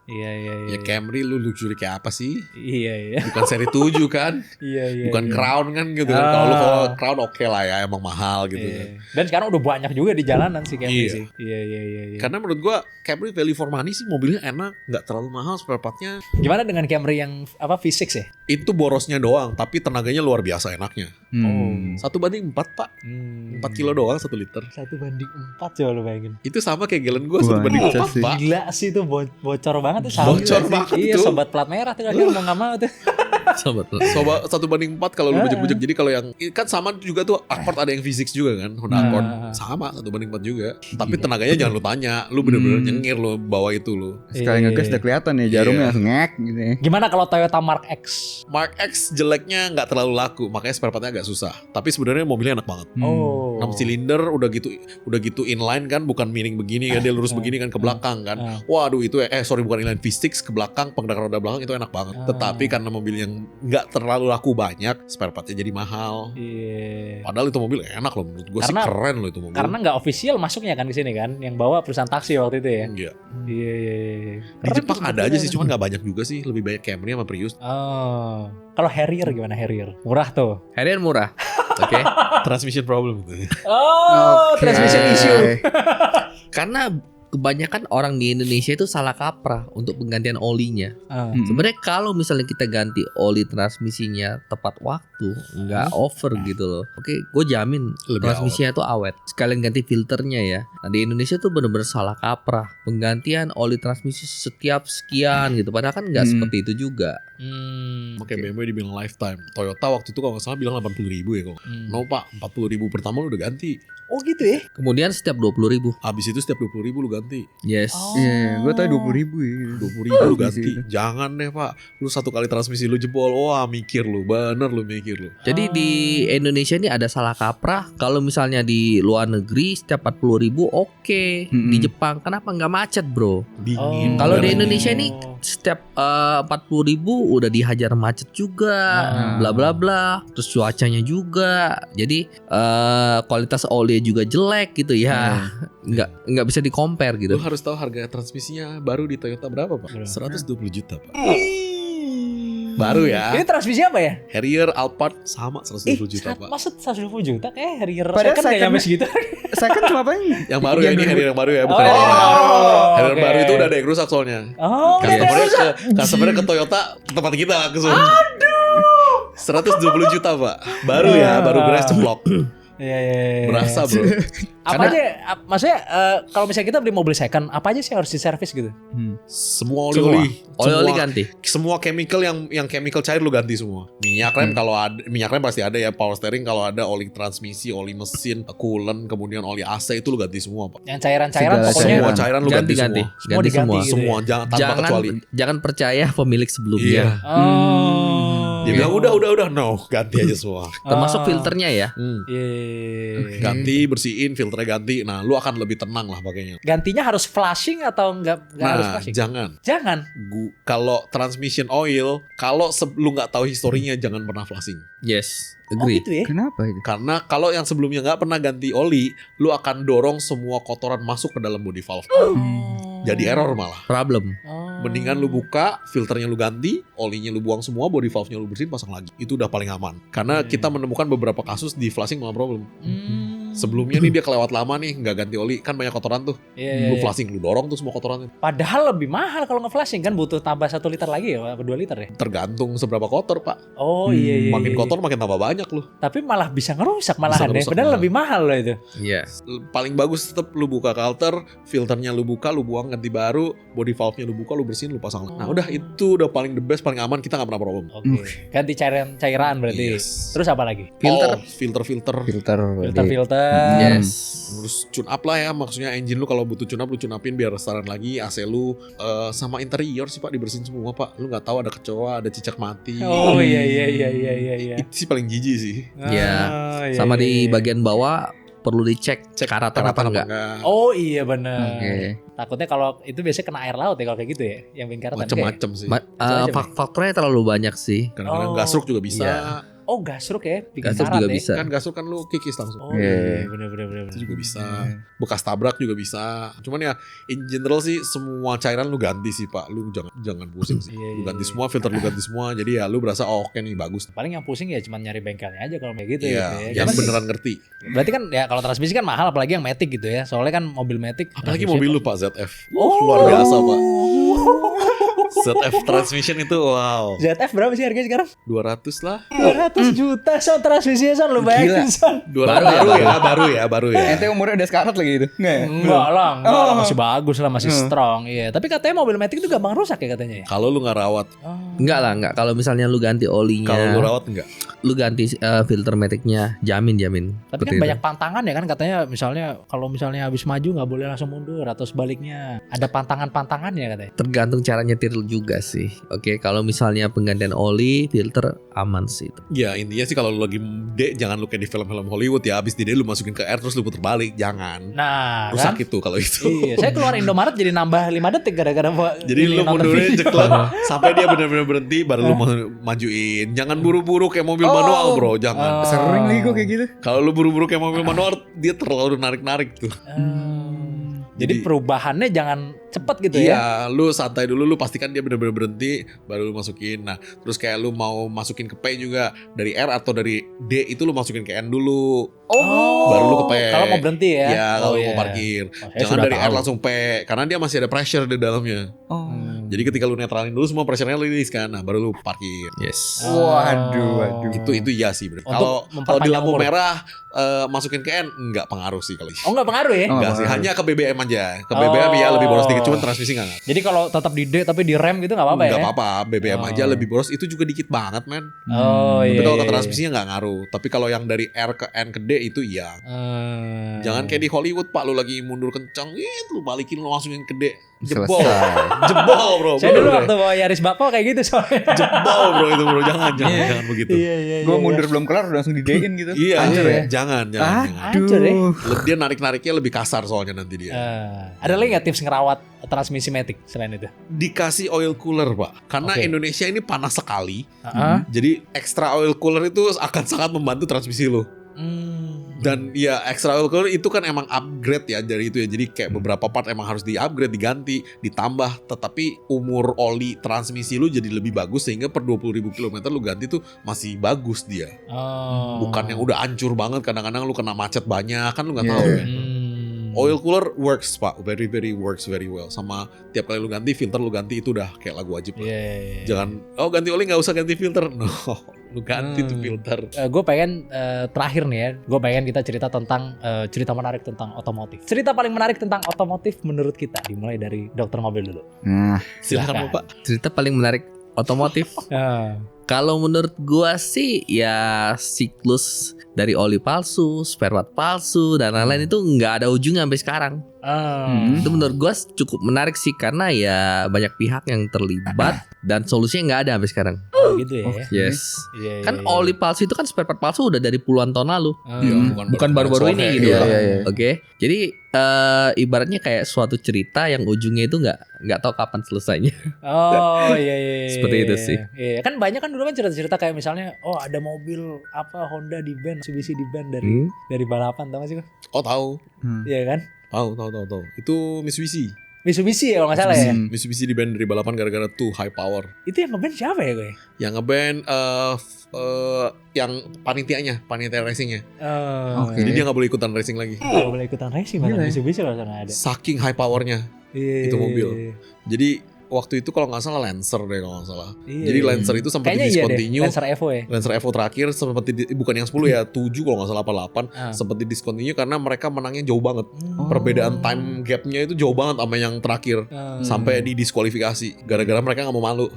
Speaker 1: Iya.
Speaker 2: Ya Camry lu luxury kayak apa sih?
Speaker 1: Iya.
Speaker 2: Bukan seri 7 kan?
Speaker 1: Iya.
Speaker 2: Bukan Crown kan gitu kan. Kalau lu kalau Crown oke lah ya, emang mahal gitu kan.
Speaker 1: Iya. Dan sekarang udah banyak juga di jalanan sih Camry
Speaker 2: Iya.
Speaker 1: sih. Iya.
Speaker 2: Karena menurut gua Camry value for money sih, mobilnya enak, nggak terlalu mahal spare partnya.
Speaker 1: Gimana dengan Camry yang apa V6 ya?
Speaker 2: Itu borosnya doang, tapi tenaganya luar biasa enaknya.
Speaker 3: Hmm.
Speaker 2: 1:4 Pak, 4 kilo doang 1 liter.
Speaker 1: 1:4 coba lu bayangin.
Speaker 2: Itu sama kayak gallon gua
Speaker 3: Wah,
Speaker 2: 1:4
Speaker 3: sih.
Speaker 2: Pak.
Speaker 1: Gila sih itu bocor banget tuh sama.
Speaker 2: Bocor banget
Speaker 1: Iya,
Speaker 2: tuh.
Speaker 1: sobat plat merah tuh akhirnya mau nggak mau tuh.
Speaker 4: Sobat.
Speaker 2: Sobat 1:4 kalau lu bejek-bejek. Jadi kalau yang kan sama juga tuh Accord ada yang V6 juga kan, Honda Accord sama 1:4 juga. Tapi tenaganya jangan lu tanya, lu bener-bener nyengir lu bawa itu lu.
Speaker 3: Sekali
Speaker 1: Iya.
Speaker 3: ngegas udah kelihatan ya jarumnya
Speaker 2: Iya.
Speaker 3: langsung ngek gitu ya.
Speaker 1: Gimana kalau Toyota Mark X?
Speaker 2: Mark X jeleknya nggak terlalu laku, makanya spare partnya agak susah. Tapi sebenarnya mobilnya enak banget.
Speaker 1: Oh.
Speaker 2: 6 silinder udah gitu inline kan, bukan miring begini kan, dia lurus begini kan ke belakang kan. Waduh itu sorry bukan inline, V6 ke belakang, pengendara roda belakang itu enak banget. Tetapi karena mobil yang nggak terlalu laku banyak, spare partnya jadi mahal.
Speaker 1: Iya.
Speaker 2: Padahal itu mobil enak loh menurut gue sih,
Speaker 1: Karena-
Speaker 2: keren loh itu mobil.
Speaker 1: Karena nggak official masuknya kan ke sini kan, yang bawa perusahaan taksi waktu itu ya.
Speaker 2: Iya.
Speaker 1: Iya.
Speaker 2: Di Jepang ada aja sih, cuman nggak banyak juga sih. Lebih banyak Camry sama Prius.
Speaker 1: Oh. Kalau Harrier gimana Harrier? Murah tuh.
Speaker 4: Harrier murah. Oke.
Speaker 2: Transmission problem.
Speaker 1: Oh,
Speaker 3: Oke.
Speaker 1: transmission issue.
Speaker 4: Karena kebanyakan orang di Indonesia itu salah kaprah untuk penggantian olinya. Sebenarnya kalau misalnya kita ganti oli transmisinya tepat waktu, nggak over gitu loh. Oke, gue jamin
Speaker 2: Lebih
Speaker 4: transmisinya tuh awet. Sekalian ganti filternya ya. Nah di Indonesia tuh bener-bener salah kaprah. Penggantian oli transmisi setiap sekian gitu. Padahal kan nggak seperti itu juga.
Speaker 2: Makanya BMW dibilang lifetime. Toyota waktu itu kalau nggak salah bilang 80.000 ya kok. No pak, 40.000 pertama lu udah ganti.
Speaker 1: Oh gitu ya?
Speaker 4: Kemudian setiap 20.000.
Speaker 2: Abis itu setiap 20.000 lu ganti.
Speaker 4: Yes.
Speaker 3: Iya, gue tau 20.000 ya.
Speaker 2: 20.000 lu ganti.
Speaker 3: Gitu.
Speaker 2: Jangan deh pak. Lu satu kali transmisi lu jebol. Wah mikir lu. Bener lu mikir lu.
Speaker 4: Jadi di Indonesia ini ada salah kaprah. Kalau misalnya di luar negeri setiap 40.000 oke. Di Jepang kenapa nggak macet bro?
Speaker 2: Dingin.
Speaker 4: Kalau di
Speaker 2: udaranya.
Speaker 4: Indonesia ini setiap 40.000 udah dihajar macet juga, bla bla bla. Terus cuacanya juga. Jadi kualitas oli juga jelek gitu ya. Nggak bisa di compare gitu.
Speaker 2: Lu harus tahu harga transmisinya baru di Toyota berapa pak? 120 juta pak. Baru ya.
Speaker 1: Ini transmisi apa ya?
Speaker 2: Harrier, Alphard sama 120 juta pak.
Speaker 1: Masa 120 juta kayak Harrier
Speaker 3: Padahal
Speaker 1: second kayak
Speaker 3: second-
Speaker 1: nyampe segitu.
Speaker 3: Saya kan cuma paling
Speaker 2: Yang baru ya, ini Harrier yang baru ya, bukan
Speaker 1: Oh,
Speaker 2: yang ini. Harrier
Speaker 1: oke.
Speaker 2: baru itu udah ada yang rusak soalnya.
Speaker 1: Oh,
Speaker 2: Customernya ke Toyota tempat kita langsung. 120 juta pak. Baru ya, baru beres ceplok.
Speaker 1: Iya.
Speaker 2: Berasa bro.
Speaker 1: Apa aja? Maksudnya kalau misalnya kita beli mobil second, apa aja sih yang harus diservis gitu?
Speaker 2: Semua oli-oli.
Speaker 4: Oli-oli ganti.
Speaker 2: Semua chemical yang chemical cair lu ganti semua. Minyak rem kalau ada, minyak rem pasti ada ya. Power steering kalau ada, oli transmisi, oli mesin, coolant, kemudian oli AC itu lu ganti semua Pak.
Speaker 1: Yang cairan-cairan
Speaker 3: Segala
Speaker 1: pokoknya
Speaker 2: Semua cairan lu ganti,
Speaker 4: Ganti.
Speaker 2: semua.
Speaker 1: semua diganti
Speaker 4: semua.
Speaker 1: gitu
Speaker 2: Semua
Speaker 1: ya?
Speaker 2: jangan tanpa kecuali.
Speaker 4: Jangan percaya pemilik sebelumnya.
Speaker 2: Iya.
Speaker 1: Oh.
Speaker 2: Dia bilang udah no, ganti aja semua.
Speaker 4: Termasuk filternya ya.
Speaker 1: Iya.
Speaker 2: Ganti, bersihin, filternya ganti. Nah, lu akan lebih tenang lah pakainya.
Speaker 1: Gantinya harus flushing atau enggak harus
Speaker 2: Nah,
Speaker 1: flushing?
Speaker 2: jangan.
Speaker 1: Jangan.
Speaker 2: Kalau transmission oil, kalau lu nggak tahu historinya jangan pernah flushing.
Speaker 4: Yes,
Speaker 1: Oh
Speaker 4: agree.
Speaker 1: gitu ya?
Speaker 3: Kenapa itu?
Speaker 2: Karena kalau yang sebelumnya nggak pernah ganti oli, lu akan dorong semua kotoran masuk ke dalam body valve. Jadi error malah.
Speaker 4: Problem.
Speaker 2: Mendingan lu buka, filternya lu ganti, olinya lu buang semua, body valve-nya lu bersihin, pasang lagi. Itu udah paling aman. Karena kita menemukan beberapa kasus di flushing malah problem. Sebelumnya nih dia kelewat lama nih nggak ganti oli, kan banyak kotoran tuh.
Speaker 1: Iya.
Speaker 2: Lu flushing, lu dorong tuh semua kotorannya.
Speaker 1: Padahal lebih mahal kalau nge-flushing kan butuh tambah 1 liter lagi ya, apa 2 liter ya?
Speaker 2: Tergantung seberapa kotor pak.
Speaker 1: Oh iya.
Speaker 2: Makin kotor makin tambah banyak lu.
Speaker 1: Tapi malah bisa ngerusak malahan
Speaker 2: Bisa
Speaker 1: ya.
Speaker 2: ngerusak
Speaker 1: Padahal
Speaker 2: malah.
Speaker 1: lebih mahal loh itu.
Speaker 4: Iya.
Speaker 2: Paling bagus tetap lu buka filter, filternya lu buka, lu buang ganti baru, body valve-nya lu buka, lu bersihin, lu pasang. Nah udah itu udah paling the best, paling aman, kita nggak pernah problem.
Speaker 1: Oke. Ganti cairan berarti.
Speaker 2: Yes.
Speaker 1: Terus apa lagi?
Speaker 2: Filter.
Speaker 3: Filter.
Speaker 1: Filter.
Speaker 4: Yes.
Speaker 2: Terus tune up lah ya, maksudnya engine lu kalau butuh tune up lu tune upin biar restoran lagi, AC lu sama interior sih pak dibersihin semua pak. Lu nggak tahu ada kecoa, ada cicak mati.
Speaker 1: Oh iya.
Speaker 2: Itu sih paling jijik sih.
Speaker 4: Iya.
Speaker 1: Iya,
Speaker 4: Sama
Speaker 1: iya,
Speaker 4: di
Speaker 1: iya.
Speaker 4: bagian bawah perlu dicek karatan apa enggak.
Speaker 1: Oh iya benar.
Speaker 3: Oke.
Speaker 1: Takutnya kalau itu biasanya kena air laut ya kalau kayak gitu ya, yang bikin karatan.
Speaker 2: Macem-macem sih.
Speaker 1: Macam-macam ya?
Speaker 4: Faktornya terlalu banyak sih.
Speaker 2: Kadang-kadang
Speaker 1: Oh.
Speaker 2: gasruk juga bisa.
Speaker 4: Iya.
Speaker 1: Oh gasruk ya, bikin
Speaker 4: Gasruk
Speaker 1: karat
Speaker 4: juga
Speaker 1: ya.
Speaker 4: bisa.
Speaker 2: Kan gasruk kan lu kikis langsung.
Speaker 1: Oh
Speaker 3: Iya.
Speaker 1: iya benar.
Speaker 2: Itu juga bisa. Bekas tabrak juga bisa. Cuman ya in general sih semua cairan lu ganti sih pak. Lu jangan pusing sih.
Speaker 1: Iya,
Speaker 2: Lu
Speaker 1: iya,
Speaker 2: ganti
Speaker 1: iya.
Speaker 2: semua, filter lu ganti semua. Jadi ya lu berasa oh oke nih bagus.
Speaker 1: Paling yang pusing ya cuma nyari bengkelnya aja kalau kayak gitu
Speaker 2: Iya,
Speaker 1: ya.
Speaker 2: yang
Speaker 1: Cuman
Speaker 2: beneran ngerti.
Speaker 1: berarti kan ya kalau transmisi kan mahal apalagi yang Matic gitu ya. Soalnya kan mobil Matic.
Speaker 2: Apalagi
Speaker 1: transmisi-
Speaker 2: mobil lu pak ZF.
Speaker 1: Oh.
Speaker 2: Luar biasa pak. ZF transmission itu wow.
Speaker 1: ZF berapa sih harganya sekarang?
Speaker 2: 200 lah.
Speaker 1: 200 juta son transmisinya son lu bayangin son.
Speaker 2: 200 baru ya.
Speaker 3: Ente umurnya udah sekarat lagi itu. Enggak ya?
Speaker 1: Enggak lah, masih bagus lah, masih strong. Iya, tapi katanya mobil Matic itu gampang rusak ya katanya ya.
Speaker 2: Kalau lu nggak rawat,
Speaker 4: Enggak lah, enggak. Kalau misalnya lu ganti olinya,
Speaker 2: kalau lu rawat enggak.
Speaker 4: lu ganti filter maticnya, jamin.
Speaker 1: Tapi kan banyak pantangan ya kan katanya misalnya kalau misalnya habis maju nggak boleh langsung mundur atau sebaliknya. Ada pantangan-pantangannya katanya.
Speaker 4: Tergantung cara nyetir juga sih. Oke, kalau misalnya penggantian oli, filter aman sih itu.
Speaker 2: Ya intinya sih kalau lu lagi D jangan lu kayak di film-film Hollywood ya. Abis di D lu masukin ke air terus lu puter balik, jangan.
Speaker 1: Nah,
Speaker 2: Rusak
Speaker 1: kan?
Speaker 2: itu kalau itu.
Speaker 1: Iya, saya keluar Indomaret jadi nambah 5 detik gara-gara
Speaker 2: Jadi
Speaker 1: ini
Speaker 2: lu
Speaker 1: nonton
Speaker 2: mundurin
Speaker 1: video.
Speaker 2: jeklek sampai dia benar-benar berhenti baru lu majuin. Jangan buru-buru kayak mobil manual bro, jangan.
Speaker 3: Sering lagi gue kayak gitu.
Speaker 2: Kalau lu buru-buru kayak mobil manual dia terlalu narik-narik tuh.
Speaker 1: Jadi perubahannya jangan cepet gitu ya.
Speaker 2: Iya, lu santai dulu, lu pastikan dia benar-benar berhenti, baru lu masukin. Nah, terus kayak lu mau masukin ke P juga dari R atau dari D itu lu masukin ke N dulu.
Speaker 1: Oh.
Speaker 2: Baru lu ke P.
Speaker 1: Kalau mau berhenti ya.
Speaker 2: Iya, kalau
Speaker 1: Oh,
Speaker 2: lu mau
Speaker 1: iya.
Speaker 2: parkir.
Speaker 1: saya
Speaker 2: Jangan
Speaker 1: sudah
Speaker 2: dari R
Speaker 1: tahu.
Speaker 2: langsung P, karena dia masih ada pressure di dalamnya.
Speaker 3: Oh.
Speaker 2: Jadi ketika lu netralin dulu semua pressure-nya release kan, nah baru lu parkir.
Speaker 4: Yes.
Speaker 3: Waduh.
Speaker 2: Itu iya sih bener.
Speaker 1: Untuk
Speaker 2: Kalau di
Speaker 1: memperpanjang
Speaker 2: lampu
Speaker 1: umur.
Speaker 2: merah masukin ke N enggak pengaruh sih kalau itu.
Speaker 1: Oh nggak pengaruh ya?
Speaker 3: Oh.
Speaker 2: Enggak sih,
Speaker 3: pengaruh.
Speaker 2: hanya ke BBM aja. Ke BBM ya lebih boros dikit, cuman transmisi enggak.
Speaker 1: Jadi kalau tetap di D tapi di rem gitu nggak apa-apa ya?
Speaker 2: Enggak apa-apa, BBM aja lebih boros itu juga dikit banget, men.
Speaker 1: Oh
Speaker 2: Tapi
Speaker 1: iya.
Speaker 2: kalau ke
Speaker 1: iya,
Speaker 2: transmisinya nggak ngaruh. Tapi kalau yang dari R ke N ke D itu iya.
Speaker 1: iya.
Speaker 2: Jangan kayak di Hollywood pak, lu lagi mundur kencang, lu balikin lu masukin ke D. Jebol,
Speaker 3: Selesai.
Speaker 2: jebol bro.
Speaker 1: Saya dulu
Speaker 2: bener
Speaker 1: waktu bawa Yaris Bako kayak gitu soalnya.
Speaker 2: jebol bro itu bro, jangan begitu.
Speaker 1: Iya.
Speaker 3: Gue mundur belum kelar udah langsung didein gitu.
Speaker 2: Iya,
Speaker 3: Hancur ya?
Speaker 2: jangan.
Speaker 1: Hancur ya.
Speaker 2: Dia narik-nariknya lebih kasar soalnya nanti dia.
Speaker 1: Ada lagi nggak tips ngerawat transmisi Matic selain itu?
Speaker 2: Dikasih oil cooler pak, karena
Speaker 1: Oke.
Speaker 2: Indonesia ini panas sekali.
Speaker 1: Heeh.
Speaker 2: Jadi extra oil cooler itu akan sangat membantu transmisi lo. Dan ya extra oil cooler itu kan emang upgrade ya dari itu ya. Jadi kayak beberapa part emang harus di-upgrade, diganti, ditambah. Tetapi umur oli transmisi lu jadi lebih bagus sehingga per 20.000 km lu ganti tuh masih bagus dia.
Speaker 1: Oh.
Speaker 2: Bukan yang udah hancur banget, kadang-kadang lu kena macet banyak kan lu nggak
Speaker 3: Iya.
Speaker 2: tahu ya. Oil cooler works pak, very works very well. Sama tiap kali lu ganti filter, lu ganti itu udah kayak lagu wajib lah. Jangan ganti oli nggak usah ganti filter, no, lu ganti tuh filter.
Speaker 1: Gue pengen terakhir nih ya, gue pengen kita cerita tentang cerita menarik tentang otomotif. Cerita paling menarik tentang otomotif menurut kita dimulai dari dokter mobil dulu.
Speaker 3: Nah,
Speaker 2: Silakan pak.
Speaker 4: Cerita paling menarik otomotif. Kalau menurut gua sih ya siklus dari oli palsu, spare part palsu dan lain-lain itu nggak ada ujungnya sampai sekarang. Itu menurut gua cukup menarik sih karena ya banyak pihak yang terlibat dan solusinya nggak ada sampai sekarang.
Speaker 1: Gitu ya.
Speaker 4: Yes.
Speaker 1: Iya,
Speaker 4: Kan oli palsu itu kan spare part palsu udah dari puluhan tahun lalu. Bukan baru-baru ini gitu.
Speaker 3: Iya.
Speaker 4: Oke. Jadi ibaratnya kayak suatu cerita yang ujungnya itu nggak tahu kapan selesainya.
Speaker 1: Oh iya.
Speaker 4: Seperti itu sih.
Speaker 1: Iya, kan banyak kan dulu kan cerita-cerita kayak misalnya ada mobil apa Honda di ban, Mitsubishi di ban dari balapan, tau gak sih?
Speaker 2: Oh tahu,
Speaker 1: Iya kan?
Speaker 2: tahu. Itu
Speaker 1: Mitsubishi ya kalau nggak salah ya.
Speaker 2: Mitsubishi di ban dari balapan gara-gara too high power.
Speaker 1: Itu yang nge-ban siapa ya gue?
Speaker 2: Yang ngeban yang panitia racingnya.
Speaker 3: Oke.
Speaker 2: Jadi dia nggak boleh ikutan racing lagi.
Speaker 1: Gak boleh ikutan racing malah Mitsubishi kalau sana ada.
Speaker 2: Saking high powernya
Speaker 1: Iya.
Speaker 2: itu mobil. Jadi waktu itu kalau nggak salah Lancer deh kalau nggak salah.
Speaker 1: Iya.
Speaker 2: Jadi Lancer itu sempat
Speaker 1: Kayaknya
Speaker 2: discontinue.
Speaker 1: Lancer Evo ya.
Speaker 2: Lancer Evo terakhir sempat bukan yang 10 ya, 7 kalau nggak salah apa 8 sempat discontinue karena mereka menangnya jauh banget. Perbedaan time gapnya itu jauh banget sama yang terakhir. Sampai didiskualifikasi gara-gara mereka nggak mau malu.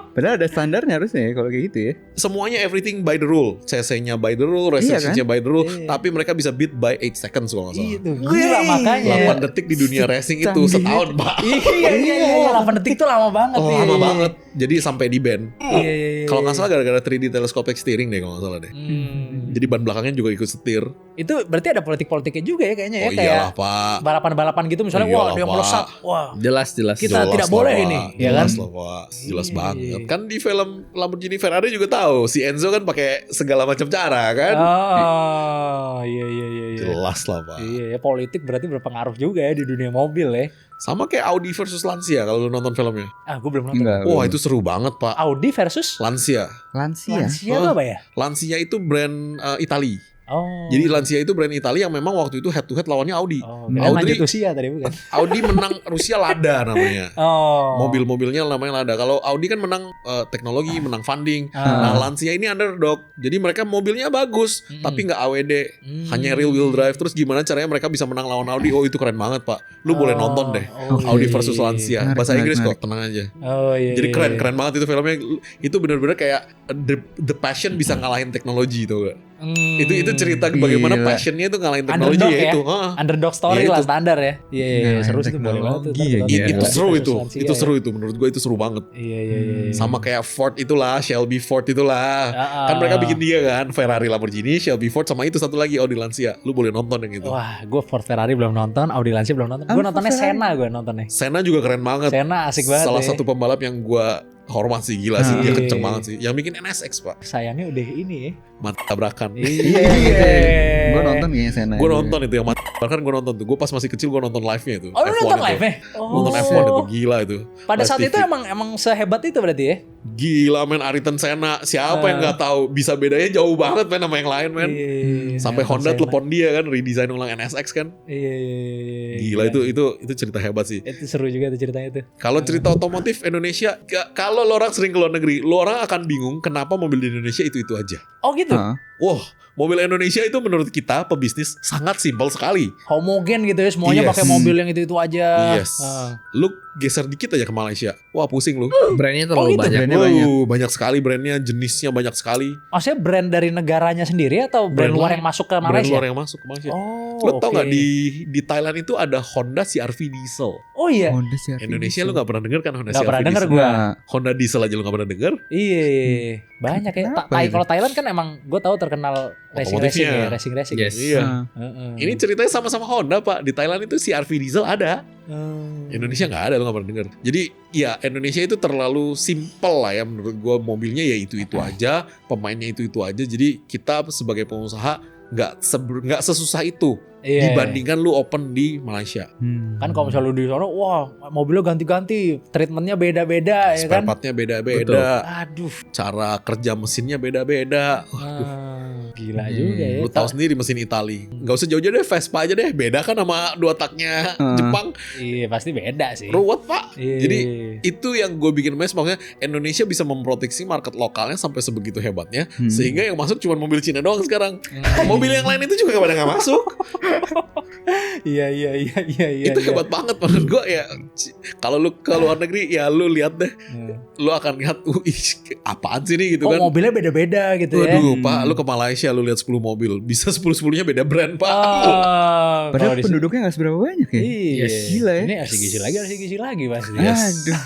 Speaker 3: Padahal ada standarnya harusnya ya kalau kayak gitu ya.
Speaker 2: Semuanya everything by the rule. CC-nya by the rule, restrictions-nya by the rule, tapi mereka bisa beat by 8 seconds kalau nggak salah.
Speaker 1: Itu gila makanya.
Speaker 2: 8 detik di dunia racing itu setahun, Pak.
Speaker 1: Iya, 8 detik tuh lama banget.
Speaker 2: Oh, lama banget. Jadi sampai di ban.
Speaker 1: Iya.
Speaker 2: Kalau nggak salah gara-gara 3D telescopic steering deh kalau nggak salah deh. Jadi ban belakangnya juga ikut setir.
Speaker 1: Itu berarti ada politik-politiknya juga ya kayaknya ya,
Speaker 2: Oh
Speaker 1: kayak
Speaker 2: iyalah, Pak.
Speaker 1: balapan-balapan gitu misalnya
Speaker 2: Iyalah,
Speaker 1: dia
Speaker 2: Pak.
Speaker 1: melesat. Wah,
Speaker 4: Jelas.
Speaker 1: kita
Speaker 2: Jelas
Speaker 1: tidak
Speaker 2: lah,
Speaker 1: boleh
Speaker 2: Pak.
Speaker 1: ini, ya kan?
Speaker 2: Jelas lah, Pak. Jelas banget. Kan di film Lamborghini Ferrari juga tahu si Enzo kan pakai segala macam cara kan.
Speaker 1: Oh, iya.
Speaker 2: Jelas lah, Pak.
Speaker 1: Iya, ya, politik berarti berpengaruh juga ya di dunia mobil ya.
Speaker 2: Sama kayak Audi versus Lancia kalau lu nonton filmnya.
Speaker 1: Gue belum nonton.
Speaker 3: Enggak.
Speaker 2: Wah, itu seru banget, Pak.
Speaker 1: Audi versus
Speaker 2: Lancia.
Speaker 3: Lansia.
Speaker 1: Lancia itu apa ya?
Speaker 2: Lancia itu brand Itali.
Speaker 1: Oh.
Speaker 2: Jadi Lancia itu brand Italia yang memang waktu itu head to head lawannya Audi.
Speaker 1: Audi lanjut usia tadi bukan?
Speaker 2: Audi menang Rusia Lada namanya.
Speaker 1: Oh.
Speaker 2: Mobil-mobilnya namanya Lada. Kalau Audi kan menang teknologi, menang funding. Nah, Lancia ini underdog. Jadi mereka mobilnya bagus, tapi nggak AWD, hanya rear wheel drive. Terus gimana caranya mereka bisa menang lawan Audi? Oh, itu keren banget, Pak. Lu boleh nonton deh. Audi versus Lancia. Bahasa Inggris kok, tenang aja.
Speaker 1: Oh iya.
Speaker 2: Jadi keren banget itu filmnya. Itu benar-benar kayak the passion bisa ngalahin teknologi tuh gak? Itu cerita bagaimana passionnya itu ngalahin teknologi
Speaker 1: Underdog
Speaker 2: ya itu.
Speaker 1: Underdog story
Speaker 2: Ya,
Speaker 1: lah
Speaker 2: itu.
Speaker 1: standar ya. Iya, seru sih boleh banget tuh.
Speaker 3: Teknologi ya,
Speaker 2: Itu seru itu.
Speaker 1: Lancia
Speaker 2: Itu
Speaker 1: ya.
Speaker 2: seru itu menurut gue itu seru banget.
Speaker 1: Iya.
Speaker 2: Sama kayak Ford itulah, Shelby Ford itulah. Kan mereka bikin dia kan, Ferrari Lamborghini, Shelby Ford sama itu satu lagi Audi Lancia. Lu boleh nonton yang itu.
Speaker 1: Wah, gue Ford Ferrari belum nonton, Audi Lancia belum nonton. Gue nontonnya Senna, gue nontonnya.
Speaker 2: Senna juga keren banget.
Speaker 1: Senna asik banget.
Speaker 2: Salah
Speaker 1: ya.
Speaker 2: satu pembalap yang gue hormat sih, gila sih, dia kenceng banget sih. Yang bikin NSX, Pak.
Speaker 1: Sayangnya udah ini ya.
Speaker 2: Mati tabrakan.
Speaker 1: Iya.
Speaker 3: Gue nonton kayaknya Sena.
Speaker 2: Gue nonton itu yang mati tabrakan, gue nonton tuh. Gue pas masih kecil gue nonton live-nya itu.
Speaker 1: Oh, lu
Speaker 2: F1
Speaker 1: nonton
Speaker 2: itu.
Speaker 1: live-nya?
Speaker 2: Nonton F1 itu gila itu.
Speaker 1: Pada
Speaker 2: Live
Speaker 1: saat
Speaker 2: TV.
Speaker 1: itu emang sehebat itu berarti ya?
Speaker 2: Gila men, Ayrton Senna. Siapa yang gak tahu bisa bedanya jauh banget men sama yang lain men. Sampai Honda telepon dia kan, redesign ulang NSX kan.
Speaker 1: Iya.
Speaker 2: Gila itu cerita hebat sih.
Speaker 1: Itu seru juga tuh ceritanya itu.
Speaker 2: Kalau cerita otomotif Indonesia, kalau lo orang sering ke luar negeri, lo orang akan bingung kenapa mobil di Indonesia itu aja.
Speaker 1: Oh gitu?
Speaker 2: Wah, mobil Indonesia itu menurut kita pebisnis sangat simpel sekali.
Speaker 1: Homogen gitu ya, semuanya
Speaker 2: Yes.
Speaker 1: pakai mobil yang itu aja.
Speaker 2: Yes. Lu geser dikit aja ke Malaysia. Wah, pusing lu.
Speaker 4: Brandnya terlalu
Speaker 1: gitu,
Speaker 4: banyak.
Speaker 3: brandnya banyak.
Speaker 2: Banyak sekali brandnya, jenisnya banyak sekali.
Speaker 1: Maksudnya brand dari negaranya sendiri atau brand luar yang masuk ke
Speaker 2: Brand
Speaker 1: Malaysia?
Speaker 2: luar yang masuk ke Malaysia.
Speaker 1: Oh,
Speaker 2: Lo tau
Speaker 1: oke.
Speaker 2: gak di Thailand itu ada Honda CR-V diesel.
Speaker 1: Oh iya.
Speaker 3: Honda CR-V
Speaker 2: Indonesia lu gak pernah denger kan Honda
Speaker 1: Gak
Speaker 2: CR-V
Speaker 1: pernah denger
Speaker 2: diesel?
Speaker 1: gue.
Speaker 2: Honda diesel aja lu gak pernah denger.
Speaker 1: Iya. Banyak ya.
Speaker 3: Kenapa itu?
Speaker 1: Kalau Thailand kan emang gue tahu terkenal racing
Speaker 2: Otomotifnya.
Speaker 1: ya, racing.
Speaker 4: Yes.
Speaker 2: Iya.
Speaker 1: Heeh.
Speaker 2: Ini ceritanya sama-sama Honda, Pak. Di Thailand itu CR-V diesel ada. Indonesia nggak ada, lo nggak pernah denger. Jadi ya Indonesia itu terlalu simple lah ya menurut gue, mobilnya ya itu aja, pemainnya itu aja. Jadi kita sebagai pengusaha nggak sesusah itu
Speaker 1: Iya.
Speaker 2: dibandingkan lu open di Malaysia.
Speaker 1: Kan kalau misalnya lu di sana, wah mobilnya ganti-ganti, treatmentnya beda-beda ya
Speaker 2: Spare
Speaker 1: kan.
Speaker 2: partnya beda-beda,
Speaker 1: Aduh.
Speaker 2: cara kerja mesinnya beda-beda.
Speaker 1: Ah. Gila juga ya.
Speaker 2: Lu tahu sendiri mesin Itali. Gak usah jauh-jauh deh, Vespa aja deh. Beda kan sama 2 taknya Jepang.
Speaker 1: Iya pasti beda sih.
Speaker 2: Ruwet pak.
Speaker 1: Iya.
Speaker 2: Jadi itu yang gue bikin mes. Maksudnya Indonesia bisa memproteksi market lokalnya sampai sebegitu hebatnya. Sehingga yang masuk cuma mobil Cina doang sekarang. Mobil yang lain itu juga pada gak masuk.
Speaker 1: Iya.
Speaker 2: Itu hebat banget menurut gue ya. Kalau lu ke luar negeri ya lu lihat deh. Lu akan lihat apaan sih nih gitu kan.
Speaker 1: Mobilnya beda-beda gitu ya.
Speaker 2: Waduh pak, lu ke Malaysia lu lihat 10 mobil. Bisa 10-10-nya beda brand pak.
Speaker 3: Padahal penduduknya gak seberapa banyak ya.
Speaker 1: Iya.
Speaker 3: Gila ya.
Speaker 1: Ini RC lagi pasti.
Speaker 3: Aduh.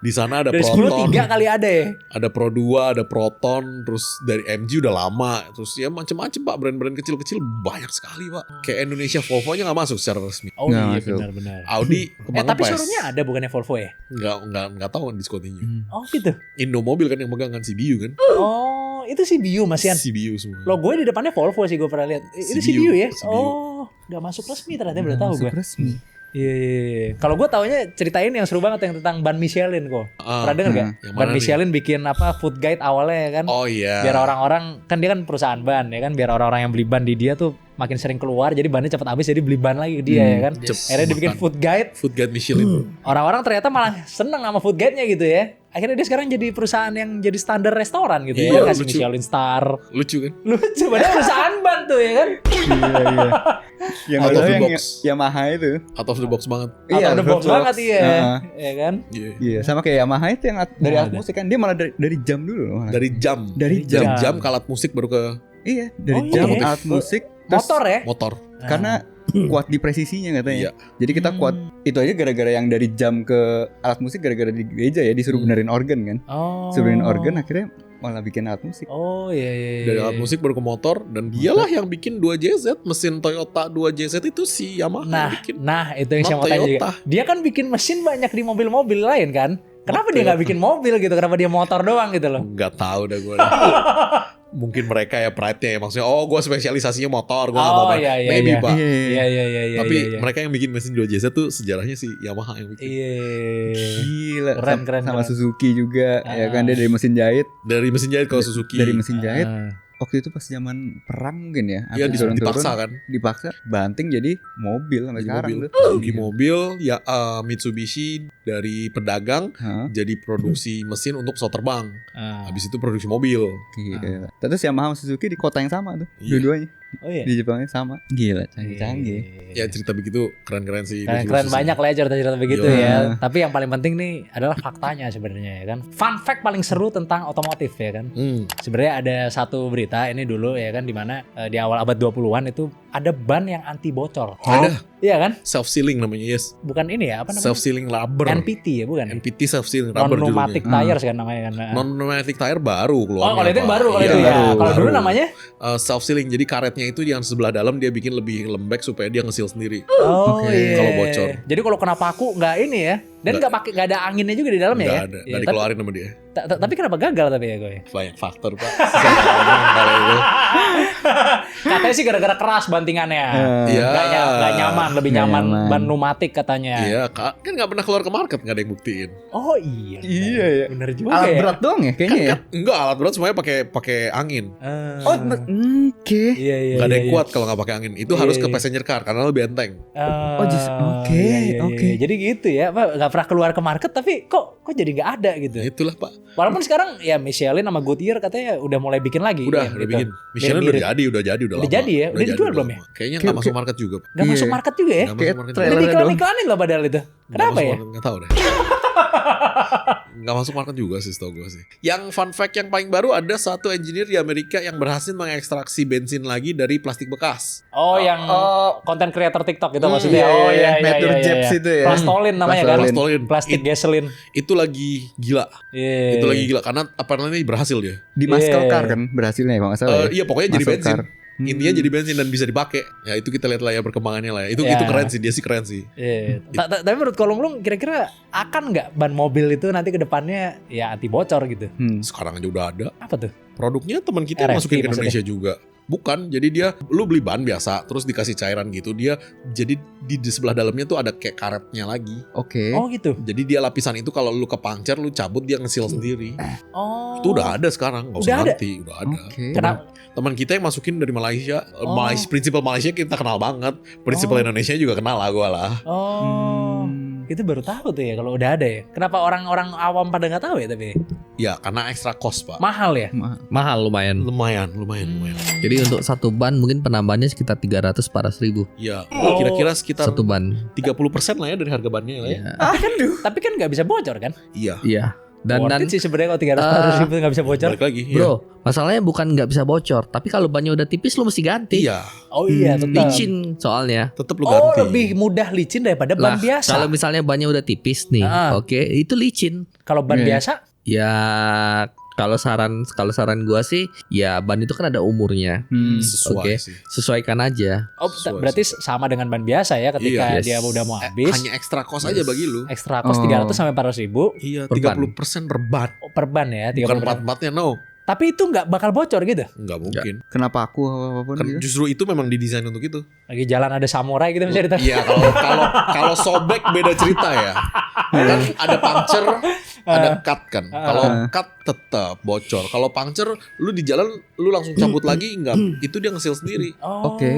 Speaker 2: Di sana ada
Speaker 1: dari
Speaker 2: Proton.
Speaker 1: 10 3 kali ada ya.
Speaker 2: Ada Pro 2, ada Proton, terus dari MG udah lama. Terus ya macem-macem pak, brand-brand kecil-kecil banyak sekali pak. Kayak Indonesia Volvo nya gak masuk secara resmi.
Speaker 1: Oh
Speaker 3: Nggak
Speaker 1: iya
Speaker 3: masuk.
Speaker 1: benar-benar.
Speaker 2: Audi kembang
Speaker 1: Tapi
Speaker 2: kempes.
Speaker 1: showroomnya ada bukannya Volvo ya?
Speaker 2: Nggak tahu kan diskotinya.
Speaker 1: Oh gitu.
Speaker 2: Indomobil kan yang megang kan CBU kan.
Speaker 1: Oh itu CBU Masian.
Speaker 2: CBU semua.
Speaker 1: Logonya di depannya Volvo sih gue pernah lihat. Itu
Speaker 2: CBU,
Speaker 1: CBU ya?
Speaker 2: CBU.
Speaker 1: Oh gak masuk resmi ternyata baru tahu gue.
Speaker 3: Resmi.
Speaker 1: Iya. Kalau gue taunya ceritain yang seru banget yang tentang ban Michelin kok. Pernah denger gak?
Speaker 2: Yang
Speaker 1: Ban
Speaker 2: mana
Speaker 1: Michelin bikin apa food guide awalnya ya kan?
Speaker 2: Oh iya.
Speaker 1: Biar orang-orang kan dia kan perusahaan ban ya kan, biar orang-orang yang beli ban di dia tuh makin sering keluar jadi bannya cepat habis jadi beli ban lagi ke dia ya kan. Akhirnya dibikin food guide.
Speaker 2: Food Guide Michelin.
Speaker 1: Orang-orang ternyata malah seneng sama food guide-nya gitu ya. Akhirnya dia sekarang jadi perusahaan yang jadi standar restoran gitu
Speaker 2: Iya,
Speaker 1: ya. Kasih
Speaker 2: lucu.
Speaker 1: Michelin star.
Speaker 2: Lucu kan?
Speaker 1: Lucu padahal perusahaan ban tuh ya kan.
Speaker 3: Iya. Yang
Speaker 2: Out of
Speaker 3: ada
Speaker 2: the
Speaker 3: yang
Speaker 2: box.
Speaker 3: Yamaha itu.
Speaker 2: Out of the box banget.
Speaker 1: Out of the box banget iya.
Speaker 3: Heeh.
Speaker 1: Ya kan.
Speaker 2: Iya.
Speaker 3: Iya, sama kayak Yamaha itu yang dari
Speaker 1: Nah,
Speaker 3: alat musik kan dia malah dari jam dulu loh. malah.
Speaker 2: Dari jam.
Speaker 3: Dari
Speaker 1: jam.
Speaker 2: jam ke alat musik baru ke
Speaker 3: Iya, dari
Speaker 1: Oh,
Speaker 3: jam
Speaker 1: iya.
Speaker 3: alat musik terus
Speaker 1: Motor ya.
Speaker 2: motor.
Speaker 3: karena kuat di presisinya katanya.
Speaker 2: Iya.
Speaker 3: Jadi kita kuat itu aja gara-gara yang dari jam ke alat musik gara-gara di gereja ya disuruh benerin organ kan.
Speaker 1: Oh.
Speaker 3: Suruh benerin organ akhirnya malah bikin alat musik.
Speaker 1: Oh iya.
Speaker 2: Dari alat musik baru ke motor. Dan dialah yang bikin 2JZ. Mesin Toyota 2JZ itu si Yamaha yang bikin.
Speaker 1: Nah itu yang saya
Speaker 2: Not
Speaker 1: mau tanya juga.
Speaker 2: Toyota.
Speaker 1: Dia kan bikin mesin banyak di mobil-mobil lain kan. Kenapa dia nggak bikin mobil gitu? Kenapa dia motor doang gitu loh?
Speaker 2: Gak tahu dah gue. Mungkin mereka ya pride-nya ya. Maksudnya gue spesialisasinya motor. Gue gak mau
Speaker 1: iya, iya,
Speaker 2: maybe
Speaker 1: iya.
Speaker 2: pak.
Speaker 1: Iya.
Speaker 2: Tapi
Speaker 1: iya.
Speaker 2: mereka yang bikin mesin 2JZ tuh sejarahnya si Yamaha yang bikin.
Speaker 1: Iya.
Speaker 3: Gila.
Speaker 1: Keren.
Speaker 3: Sama Suzuki juga ya kan dia dari mesin jahit.
Speaker 2: Dari mesin jahit kalau Suzuki.
Speaker 3: Dari mesin jahit.
Speaker 1: Ah.
Speaker 3: Waktu itu pas zaman perang mungkin ya.
Speaker 2: Iya
Speaker 3: Apa turun-turun,
Speaker 2: dipaksa kan.
Speaker 3: Dipaksa banting jadi mobil sampai
Speaker 2: Di
Speaker 3: sekarang
Speaker 2: mobil.
Speaker 3: tuh. Iya.
Speaker 2: Suzuki mobil ya Mitsubishi dari pedagang
Speaker 3: Hah?
Speaker 2: jadi produksi mesin untuk pesawat terbang.
Speaker 1: Ah.
Speaker 2: Habis itu produksi mobil.
Speaker 3: Gila. Terus Yamaha sama Suzuki di kota yang sama tuh.
Speaker 2: Iya.
Speaker 3: Dua-duanya.
Speaker 1: Oh iya.
Speaker 3: Di Jepangnya sama. Gila, canggih-canggih.
Speaker 2: Ya cerita begitu keren-keren sih.
Speaker 1: Keren banyak lah ya cerita-cerita begitu
Speaker 2: Iya.
Speaker 1: ya. Tapi yang paling penting nih adalah faktanya sebenarnya ya kan. Fun fact paling seru tentang otomotif ya kan. Sebenarnya ada satu berita ini dulu ya kan, di mana di awal abad 20-an itu ada ban yang anti bocor.
Speaker 2: Ada
Speaker 1: Iya kan?
Speaker 2: self sealing namanya, yes.
Speaker 1: Bukan ini ya, apa namanya?
Speaker 2: Self sealing rubber.
Speaker 1: NPT ya bukan?
Speaker 2: NPT self sealing rubber
Speaker 1: Non-pneumatic
Speaker 2: judulnya.
Speaker 1: tires kan namanya kan.
Speaker 2: Non pneumatic tire baru keluar.
Speaker 1: Oh kalau itu yang baru kalau
Speaker 2: Iya,
Speaker 1: itu ya.
Speaker 3: baru,
Speaker 1: Kalau dulu
Speaker 2: baru.
Speaker 1: namanya?
Speaker 2: Self sealing, jadi karetnya itu yang sebelah dalam dia bikin lebih lembek supaya dia nge-seal sendiri.
Speaker 1: Oh
Speaker 3: Oke.
Speaker 1: iya.
Speaker 2: Kalau bocor.
Speaker 1: Jadi kalau kena paku nggak ini ya. Dan nggak pakai, nggak ada anginnya juga di dalamnya
Speaker 2: Nggak
Speaker 1: ya.
Speaker 2: ada,
Speaker 1: Iya,
Speaker 2: nggak dikeluarin sama dia.
Speaker 1: tapi kenapa gagal tapi ya gue?
Speaker 2: Banyak faktor pak. Susah ngomong kalau itu.
Speaker 1: Katanya sih gara-gara keras bantingannya.
Speaker 2: Iya.
Speaker 1: Nggak nyaman, lebih
Speaker 3: Nggak
Speaker 1: nyaman
Speaker 3: nyaman.
Speaker 1: ban pneumatik katanya.
Speaker 2: Iya, kan nggak pernah keluar ke market, nggak ada yang buktiin.
Speaker 1: Oh iya.
Speaker 3: Iya ya.
Speaker 1: Bener juga
Speaker 3: Alat
Speaker 1: ya.
Speaker 3: berat doang ya kayaknya ya.
Speaker 2: Enggak, alat berat semuanya pakai angin.
Speaker 3: Oh, oke.
Speaker 1: Iya.
Speaker 2: Gak ada yang
Speaker 1: iya.
Speaker 2: kuat kalau nggak pakai angin. Itu
Speaker 1: Iya,
Speaker 2: harus ke
Speaker 1: iya.
Speaker 2: passenger car karena lebih enteng.
Speaker 3: Oh, oke, oke.
Speaker 1: Jadi gitu ya, Pak. Nggak pernah keluar ke market tapi kok jadi nggak ada gitu.
Speaker 2: Itulah pak.
Speaker 1: Walaupun sekarang ya Michelin sama Goodyear katanya udah mulai bikin lagi.
Speaker 2: Udah
Speaker 1: yang
Speaker 2: udah
Speaker 1: gitu.
Speaker 2: bikin. Michelin
Speaker 1: Mirip-mirip.
Speaker 2: udah jadi
Speaker 1: Udah
Speaker 2: lama.
Speaker 1: jadi ya? Udah
Speaker 2: jadi,
Speaker 1: dijual belum
Speaker 2: lama.
Speaker 1: ya?
Speaker 2: Kayaknya
Speaker 3: Kayak-
Speaker 2: nggak masuk market juga. Pak.
Speaker 1: Nggak
Speaker 3: Iya.
Speaker 1: masuk market juga ya?
Speaker 2: Nggak
Speaker 3: Kayak
Speaker 2: masuk market
Speaker 3: trailer
Speaker 1: Udah
Speaker 2: juga.
Speaker 3: doang.
Speaker 1: diiklanin loh padahal itu.
Speaker 2: Nggak
Speaker 1: Kenapa
Speaker 2: masuk
Speaker 1: ya?
Speaker 2: market, nggak tahu deh. Nggak masuk market juga sih setahu gue sih. Yang fun fact yang paling baru, ada satu engineer di Amerika yang berhasil mengekstraksi bensin lagi dari plastik bekas.
Speaker 1: Oh, yang konten creator TikTok gitu maksudnya.
Speaker 3: iya,
Speaker 1: Oh
Speaker 3: iya.
Speaker 1: iya.
Speaker 3: Meteor Jets itu ya.
Speaker 1: Plastolin namanya kan.
Speaker 2: Plastolin.
Speaker 1: Plastik gasoline.
Speaker 2: Itu lagi gila.
Speaker 1: Iya.
Speaker 2: Itu lagi gila karena apa namanya berhasil dia.
Speaker 3: Di muscle
Speaker 1: Iya.
Speaker 3: car kan berhasilnya kalau nggak salah. ya.
Speaker 2: Iya pokoknya jadi
Speaker 3: Muscle
Speaker 2: bensin.
Speaker 3: car.
Speaker 2: Intinya jadi bensin dan bisa dipakai. Ya itu kita lihat lah ya perkembangannya lah ya. Itu
Speaker 1: Ya.
Speaker 2: keren sih, dia sih keren sih.
Speaker 1: Iya. Tapi menurut Kolong kira-kira akan nggak ban mobil itu nanti ke depannya ya anti bocor gitu?
Speaker 2: Sekarang aja udah ada.
Speaker 1: Apa tuh?
Speaker 2: Produknya teman kita yang
Speaker 1: RFP
Speaker 2: masukin ke
Speaker 1: maksudnya?
Speaker 2: Indonesia juga. Bukan, jadi dia lu beli ban biasa terus dikasih cairan gitu. Dia jadi di sebelah dalamnya tuh ada kayak karetnya lagi.
Speaker 3: Oke.
Speaker 1: Oh gitu.
Speaker 2: Jadi dia lapisan itu kalau lu kepancur lu cabut dia nge-seal sendiri.
Speaker 1: Oh.
Speaker 2: Itu udah ada sekarang, enggak usah
Speaker 1: Udah ada?
Speaker 2: ganti, udah ada.
Speaker 3: Oke.
Speaker 1: Kenapa?
Speaker 2: Teman kita yang masukin dari Malaysia, prinsipal Malaysia kita kenal banget. Prinsipal Indonesia juga kenal lah gua lah.
Speaker 1: Oh. Itu baru tahu tuh ya kalau udah ada ya. Kenapa orang-orang awam pada nggak tahu ya tapi?
Speaker 2: Ya karena extra cost Pak.
Speaker 1: Mahal ya?
Speaker 4: Mahal lumayan.
Speaker 2: Lumayan.
Speaker 4: Jadi untuk satu ban mungkin penambahannya sekitar 300-400 ribu
Speaker 2: Ya kira-kira sekitar
Speaker 4: satu ban.
Speaker 2: 30% lah ya dari harga bannya lah ya.
Speaker 1: Tapi kan nggak bisa bocor kan?
Speaker 2: Iya.
Speaker 4: Iya. Dan
Speaker 1: Worth it sih sebenarnya kalau 300 ribu nggak bisa bocor.
Speaker 2: Balik lagi.
Speaker 4: bro, masalahnya bukan nggak bisa bocor, tapi kalau bannya udah tipis lu mesti ganti.
Speaker 2: Iya.
Speaker 1: Oh iya tetap.
Speaker 4: Licin soalnya.
Speaker 2: Tetap lu
Speaker 1: Oh
Speaker 2: ganti.
Speaker 1: lebih mudah licin daripada ban biasa.
Speaker 4: Kalau misalnya bannya udah tipis nih, oke, itu licin.
Speaker 1: Kalau ban biasa?
Speaker 4: Ya kalau saran gua sih, ya ban itu kan ada umurnya.
Speaker 2: Sesuai
Speaker 4: Oke.
Speaker 2: sih.
Speaker 4: Sesuaikan aja.
Speaker 1: Oh
Speaker 2: Sesuai,
Speaker 1: berarti sama dengan ban biasa ya ketika
Speaker 2: Iya,
Speaker 1: dia udah mau habis.
Speaker 2: Hanya extra cost aja bagi lu.
Speaker 1: Ekstra cost 300 sampai 400 ribu
Speaker 2: Iya,
Speaker 4: Per ban.
Speaker 2: 30% per ban.
Speaker 1: per ban ya.
Speaker 2: Bukan
Speaker 1: 30%.
Speaker 2: 4-4-nya no.
Speaker 1: Tapi itu nggak bakal bocor gitu.
Speaker 2: Nggak mungkin.
Speaker 3: Kenapa aku apapun
Speaker 2: Kan
Speaker 3: gitu?
Speaker 2: justru itu memang didesain untuk itu.
Speaker 1: Lagi jalan ada samurai gitu bisa ditaruh.
Speaker 2: Iya, kalau sobek beda cerita ya. Kan ada puncture, ada cut kan. Kalau cut tetap bocor. Kalau puncture lu di jalan lu langsung cabut lagi enggak, itu dia nge-seal sendiri.
Speaker 1: Oh,
Speaker 3: Oke.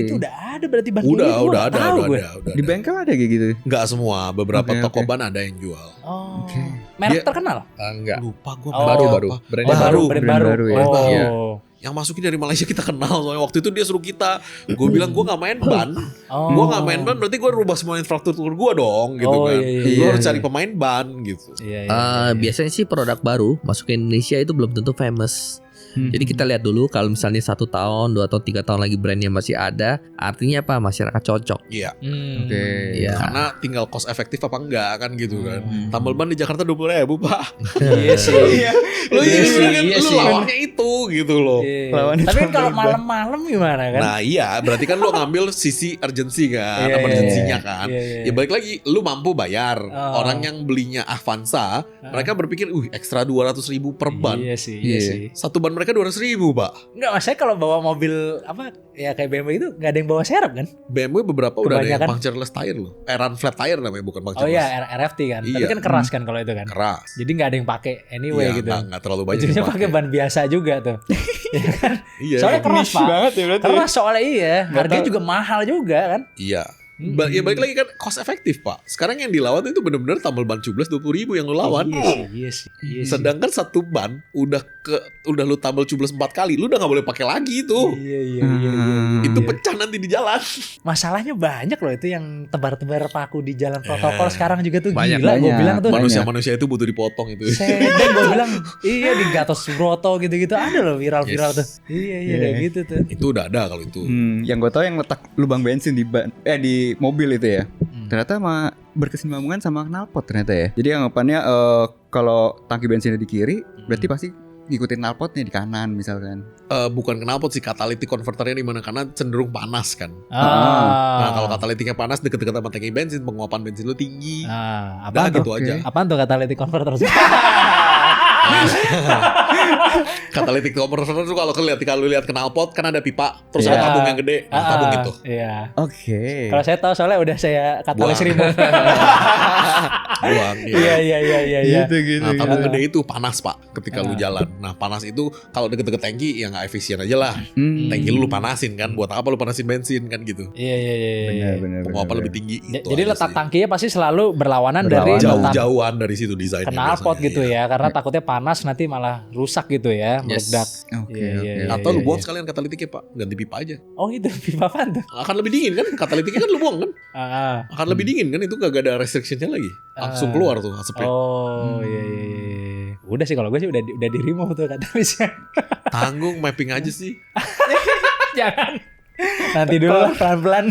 Speaker 1: Itu udah ada berarti ban
Speaker 2: Udah
Speaker 1: ini. Gua nggak
Speaker 2: ada,
Speaker 1: tahu gue.
Speaker 2: udah
Speaker 3: Di bengkel ada kayak gitu.
Speaker 2: Enggak semua, beberapa
Speaker 3: Oke,
Speaker 2: toko
Speaker 3: oke.
Speaker 2: ban ada yang jual.
Speaker 1: Oh.
Speaker 3: Oke.
Speaker 1: Merek
Speaker 2: Dia-
Speaker 1: terkenal.
Speaker 4: Enggak.
Speaker 2: Lupa gua
Speaker 1: Oh.
Speaker 2: merek
Speaker 4: Baru.
Speaker 2: apa.
Speaker 4: Brandnya
Speaker 2: Baru.
Speaker 1: brand
Speaker 3: brand
Speaker 1: baru.
Speaker 3: baru ya.
Speaker 1: Oh.
Speaker 4: Iya.
Speaker 2: Yang masukin dari Malaysia kita kenal soalnya waktu itu dia suruh kita. Gue bilang gue nggak main ban.
Speaker 1: Oh.
Speaker 2: Gue nggak main ban berarti gue rubah semua infrastruktur gue dong gitu
Speaker 1: Oh,
Speaker 2: kan.
Speaker 1: iya,
Speaker 2: Gue
Speaker 3: iya.
Speaker 2: harus cari pemain ban gitu.
Speaker 1: Iya, iya.
Speaker 4: Biasanya sih produk baru masuk ke Indonesia itu belum tentu famous. Jadi kita lihat dulu kalau misalnya 1 tahun, 2 tahun, 3 tahun lagi brandnya masih ada, artinya apa? Masyarakat cocok.
Speaker 2: Iya.
Speaker 3: Oke.
Speaker 4: Iya.
Speaker 2: Karena tinggal cost efektif apa enggak kan gitu kan. Tambal ban di Jakarta 20.000 Pak.
Speaker 1: Iya sih.
Speaker 2: Lu
Speaker 1: Iya sih,
Speaker 2: kan,
Speaker 1: iya
Speaker 2: lu
Speaker 1: sih.
Speaker 2: lawannya itu gitu loh.
Speaker 1: Iya.
Speaker 3: Lawan
Speaker 1: Tapi
Speaker 3: itu
Speaker 1: kalau
Speaker 3: tambal ban.
Speaker 1: malam-malam gimana kan?
Speaker 2: Nah iya berarti kan lu ngambil sisi urgency kan,
Speaker 1: Iya,
Speaker 2: emergency-nya
Speaker 1: iya,
Speaker 2: kan.
Speaker 1: iya, iya.
Speaker 2: Ya balik lagi lu mampu bayar.
Speaker 1: Oh.
Speaker 2: Orang yang belinya Avanza, mereka berpikir, ekstra 200.000 per ban.
Speaker 1: Iya sih, iya
Speaker 3: Iya.
Speaker 1: sih.
Speaker 2: Satu ban mereka 200.000 Pak.
Speaker 1: Enggak, maksudnya kalau bawa mobil apa ya kayak BMW itu nggak ada yang bawa serep kan?
Speaker 2: BMW beberapa udah ada yang
Speaker 1: Kebanyakan.
Speaker 2: punctureless tire loh. Run flat tire namanya bukan
Speaker 1: Oh
Speaker 2: punctureless.
Speaker 1: iya, RFT kan. Tapi
Speaker 2: Iya.
Speaker 1: kan keras kan kalau itu kan.
Speaker 2: Keras.
Speaker 1: Jadi nggak ada yang pakai anyway
Speaker 2: Iya,
Speaker 1: gitu.
Speaker 2: nggak terlalu banyak
Speaker 1: Ujungnya
Speaker 2: yang
Speaker 1: pakai ban biasa juga tuh. Iya kan?
Speaker 2: Iya.
Speaker 1: Soalnya keras pak.
Speaker 3: banget ya berarti.
Speaker 1: Keras soalnya iya. Harganya
Speaker 3: tahu.
Speaker 1: juga mahal juga kan.
Speaker 2: Iya. Ya balik lagi kan cost efektif Pak. Sekarang yang dilawan itu benar-benar tambal ban cublas 20.000 yang lu lawan.
Speaker 1: Iya sih.
Speaker 2: Sedangkan satu ban udah lu tambal cublas 4 kali, lu udah nggak boleh pakai lagi itu.
Speaker 1: Iya.
Speaker 2: Itu pecah nanti di jalan.
Speaker 1: Masalahnya banyak loh itu yang tebar-tebar paku di jalan protokol
Speaker 2: Eh,
Speaker 1: sekarang juga tuh
Speaker 4: banyak,
Speaker 1: gila. Gue
Speaker 3: banyak.
Speaker 1: bilang tuh.
Speaker 2: Manusia-manusia itu butuh dipotong itu.
Speaker 1: Sedang gue bilang iya di Gatot Subroto gitu-gitu ada loh viral-viral
Speaker 2: Yes.
Speaker 1: tuh. Iya kayak gitu tuh.
Speaker 2: Itu udah ada kalau itu.
Speaker 3: Yang gue tahu yang letak lubang bensin di di mobil itu ya. Ternyata berkesinambungan sama knalpot ternyata ya. Jadi anggapannya kalau tangki bensinnya di kiri, berarti pasti ngikutin knalpotnya di kanan misalkan.
Speaker 2: Bukan knalpot sih, catalytic converternya di mana karena cenderung panas kan.
Speaker 1: Ah.
Speaker 2: Nah, kalau katalitiknya panas deket-deket sama tangki bensin, penguapan bensin lu tinggi.
Speaker 1: Ah,
Speaker 2: Udah
Speaker 1: apaan tuh?
Speaker 2: gitu aja.
Speaker 1: Apaan tuh catalytic converter?
Speaker 2: Catalytic converter tuh kalau lu lihat knalpot kan ada pipa, terus
Speaker 1: Iya.
Speaker 2: ada tabung yang gede, nah, tabung itu.
Speaker 1: Iya.
Speaker 3: Oke.
Speaker 1: Kalau saya tahu soalnya udah saya katalis
Speaker 2: Buang.
Speaker 1: remove.
Speaker 2: Buang.
Speaker 1: Iya.
Speaker 3: Gitu.
Speaker 2: Nah, tabung gede itu panas Pak ketika lu jalan. Nah, panas itu kalau deket-deket tangki ya nggak efisien aja lah. Tangki lu panasin kan, buat apa lu panasin bensin kan gitu.
Speaker 1: Iya.
Speaker 3: Benar.
Speaker 2: Penguapan lebih tinggi. Itu
Speaker 1: Jadi
Speaker 2: aja
Speaker 1: letak
Speaker 2: sih.
Speaker 1: tangkinya pasti selalu berlawanan dari letak
Speaker 2: jauh-jauhan dari situ desainnya.
Speaker 1: knalpot
Speaker 2: biasanya,
Speaker 1: gitu
Speaker 2: iya.
Speaker 1: ya, karena takutnya panas nanti malah rusak gitu ya, meledak.
Speaker 3: Oke.
Speaker 1: Iya.
Speaker 2: Atau lu buang sekalian katalitiknya Pak, ganti pipa aja.
Speaker 1: Oh gitu, pipa apaan tuh?
Speaker 2: Akan lebih dingin kan, katalitiknya kan lu buang kan.
Speaker 1: Ah.
Speaker 2: Akan lebih dingin kan, itu gak ada restrictionnya lagi. Langsung keluar tuh asapnya.
Speaker 1: Oh iya. Udah sih kalau gue sih udah di remove tuh katalisnya.
Speaker 2: Tanggung mapping aja sih.
Speaker 1: Jangan. Nanti dulu lah pelan-pelan.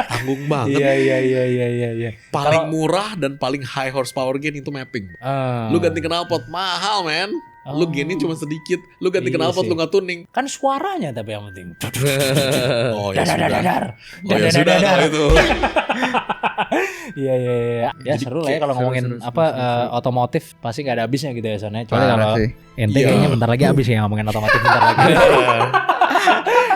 Speaker 2: Tanggung banget.
Speaker 1: Iya.
Speaker 2: Paling murah dan paling high horsepower gain itu mapping. Lu ganti knalpot mahal men. Lu gainnya cuma sedikit. Lu ganti
Speaker 1: Iya
Speaker 2: knalpot
Speaker 1: sih.
Speaker 2: lu gak tuning.
Speaker 1: Kan suaranya tapi yang penting.
Speaker 2: Oh ya sudah.
Speaker 1: Dadar.
Speaker 2: Oh ya sudah kalau itu.
Speaker 1: Iya. Ya
Speaker 2: Jadi
Speaker 1: seru lah ya kalau
Speaker 3: seru,
Speaker 1: ngomongin
Speaker 3: seru,
Speaker 1: apa otomotif pasti gak ada habisnya gitu ya soalnya. Kecuali
Speaker 3: Parah
Speaker 1: kalau
Speaker 3: sih.
Speaker 1: ente
Speaker 2: Iya.
Speaker 1: kayaknya bentar lagi habis ya ngomongin otomotif bentar lagi.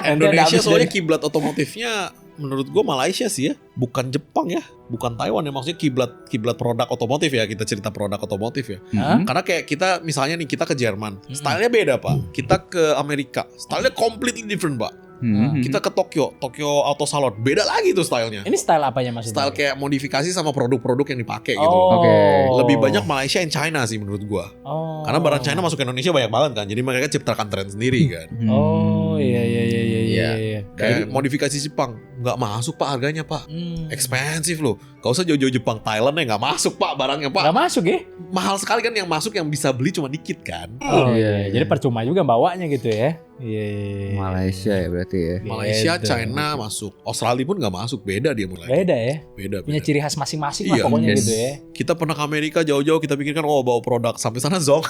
Speaker 2: Indonesia soalnya kiblat otomotifnya menurut gue Malaysia sih ya, bukan Jepang ya, bukan Taiwan ya, maksudnya kiblat produk otomotif ya, kita cerita produk otomotif ya. Karena kayak kita misalnya nih kita ke Jerman, stylenya beda Pak. Kita ke Amerika, stylenya completely different Pak. Kita ke Tokyo Auto Salon, beda lagi tuh stylenya.
Speaker 1: Ini style apanya maksudnya?
Speaker 2: Style kayak modifikasi sama produk-produk yang dipakai gitu. Lebih banyak Malaysia and China sih menurut gua. Karena barang China masuk ke Indonesia banyak banget kan. Jadi mereka ciptakan tren sendiri kan.
Speaker 1: Iya.
Speaker 2: Kayak modifikasi Jepang nggak masuk Pak harganya Pak. Expensive loh. Gak usah jauh-jauh Jepang, Thailand ya nggak masuk Pak barangnya Pak.
Speaker 1: Nggak masuk ya?
Speaker 2: Mahal sekali kan yang masuk, yang bisa beli cuma dikit kan.
Speaker 1: Jadi percuma juga bawanya gitu ya. Iya.
Speaker 3: Malaysia ya berarti ya.
Speaker 2: Malaysia, China masuk. Australia pun nggak masuk, beda dia mulai.
Speaker 1: Beda ya.
Speaker 2: Beda.
Speaker 1: Punya ciri khas masing-masing lah pokoknya gitu ya.
Speaker 2: Kita pernah ke Amerika jauh-jauh, kita pikirkan bawa produk, sampai sana zonk.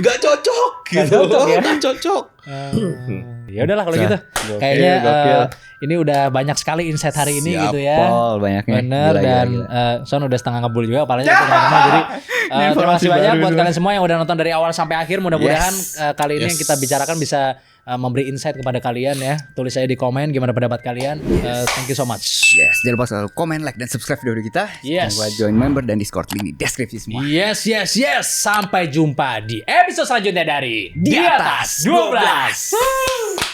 Speaker 2: Gak cocok gitu. Gak cocok.
Speaker 1: Ya udahlah kalau gitu. Kayaknya ini udah banyak sekali insight hari ini gitu ya.
Speaker 3: Banyaknya.
Speaker 1: Bener. Dan Son udah setengah ngebul juga apalagi teman-teman. Jadi terima kasih banyak buat kalian semua yang udah nonton dari awal sampai akhir. Mudah-mudahan kali ini yang kita bicarakan bisa memberi insight kepada kalian ya. Tulis aja di komen gimana pendapat kalian. Thank you so much.
Speaker 3: Yes, jangan lupa selalu komen, like, dan subscribe video kita. Jangan lupa join member dan Discord, link di deskripsi semua.
Speaker 1: Yes. Sampai jumpa di episode selanjutnya dari Di Atas 12.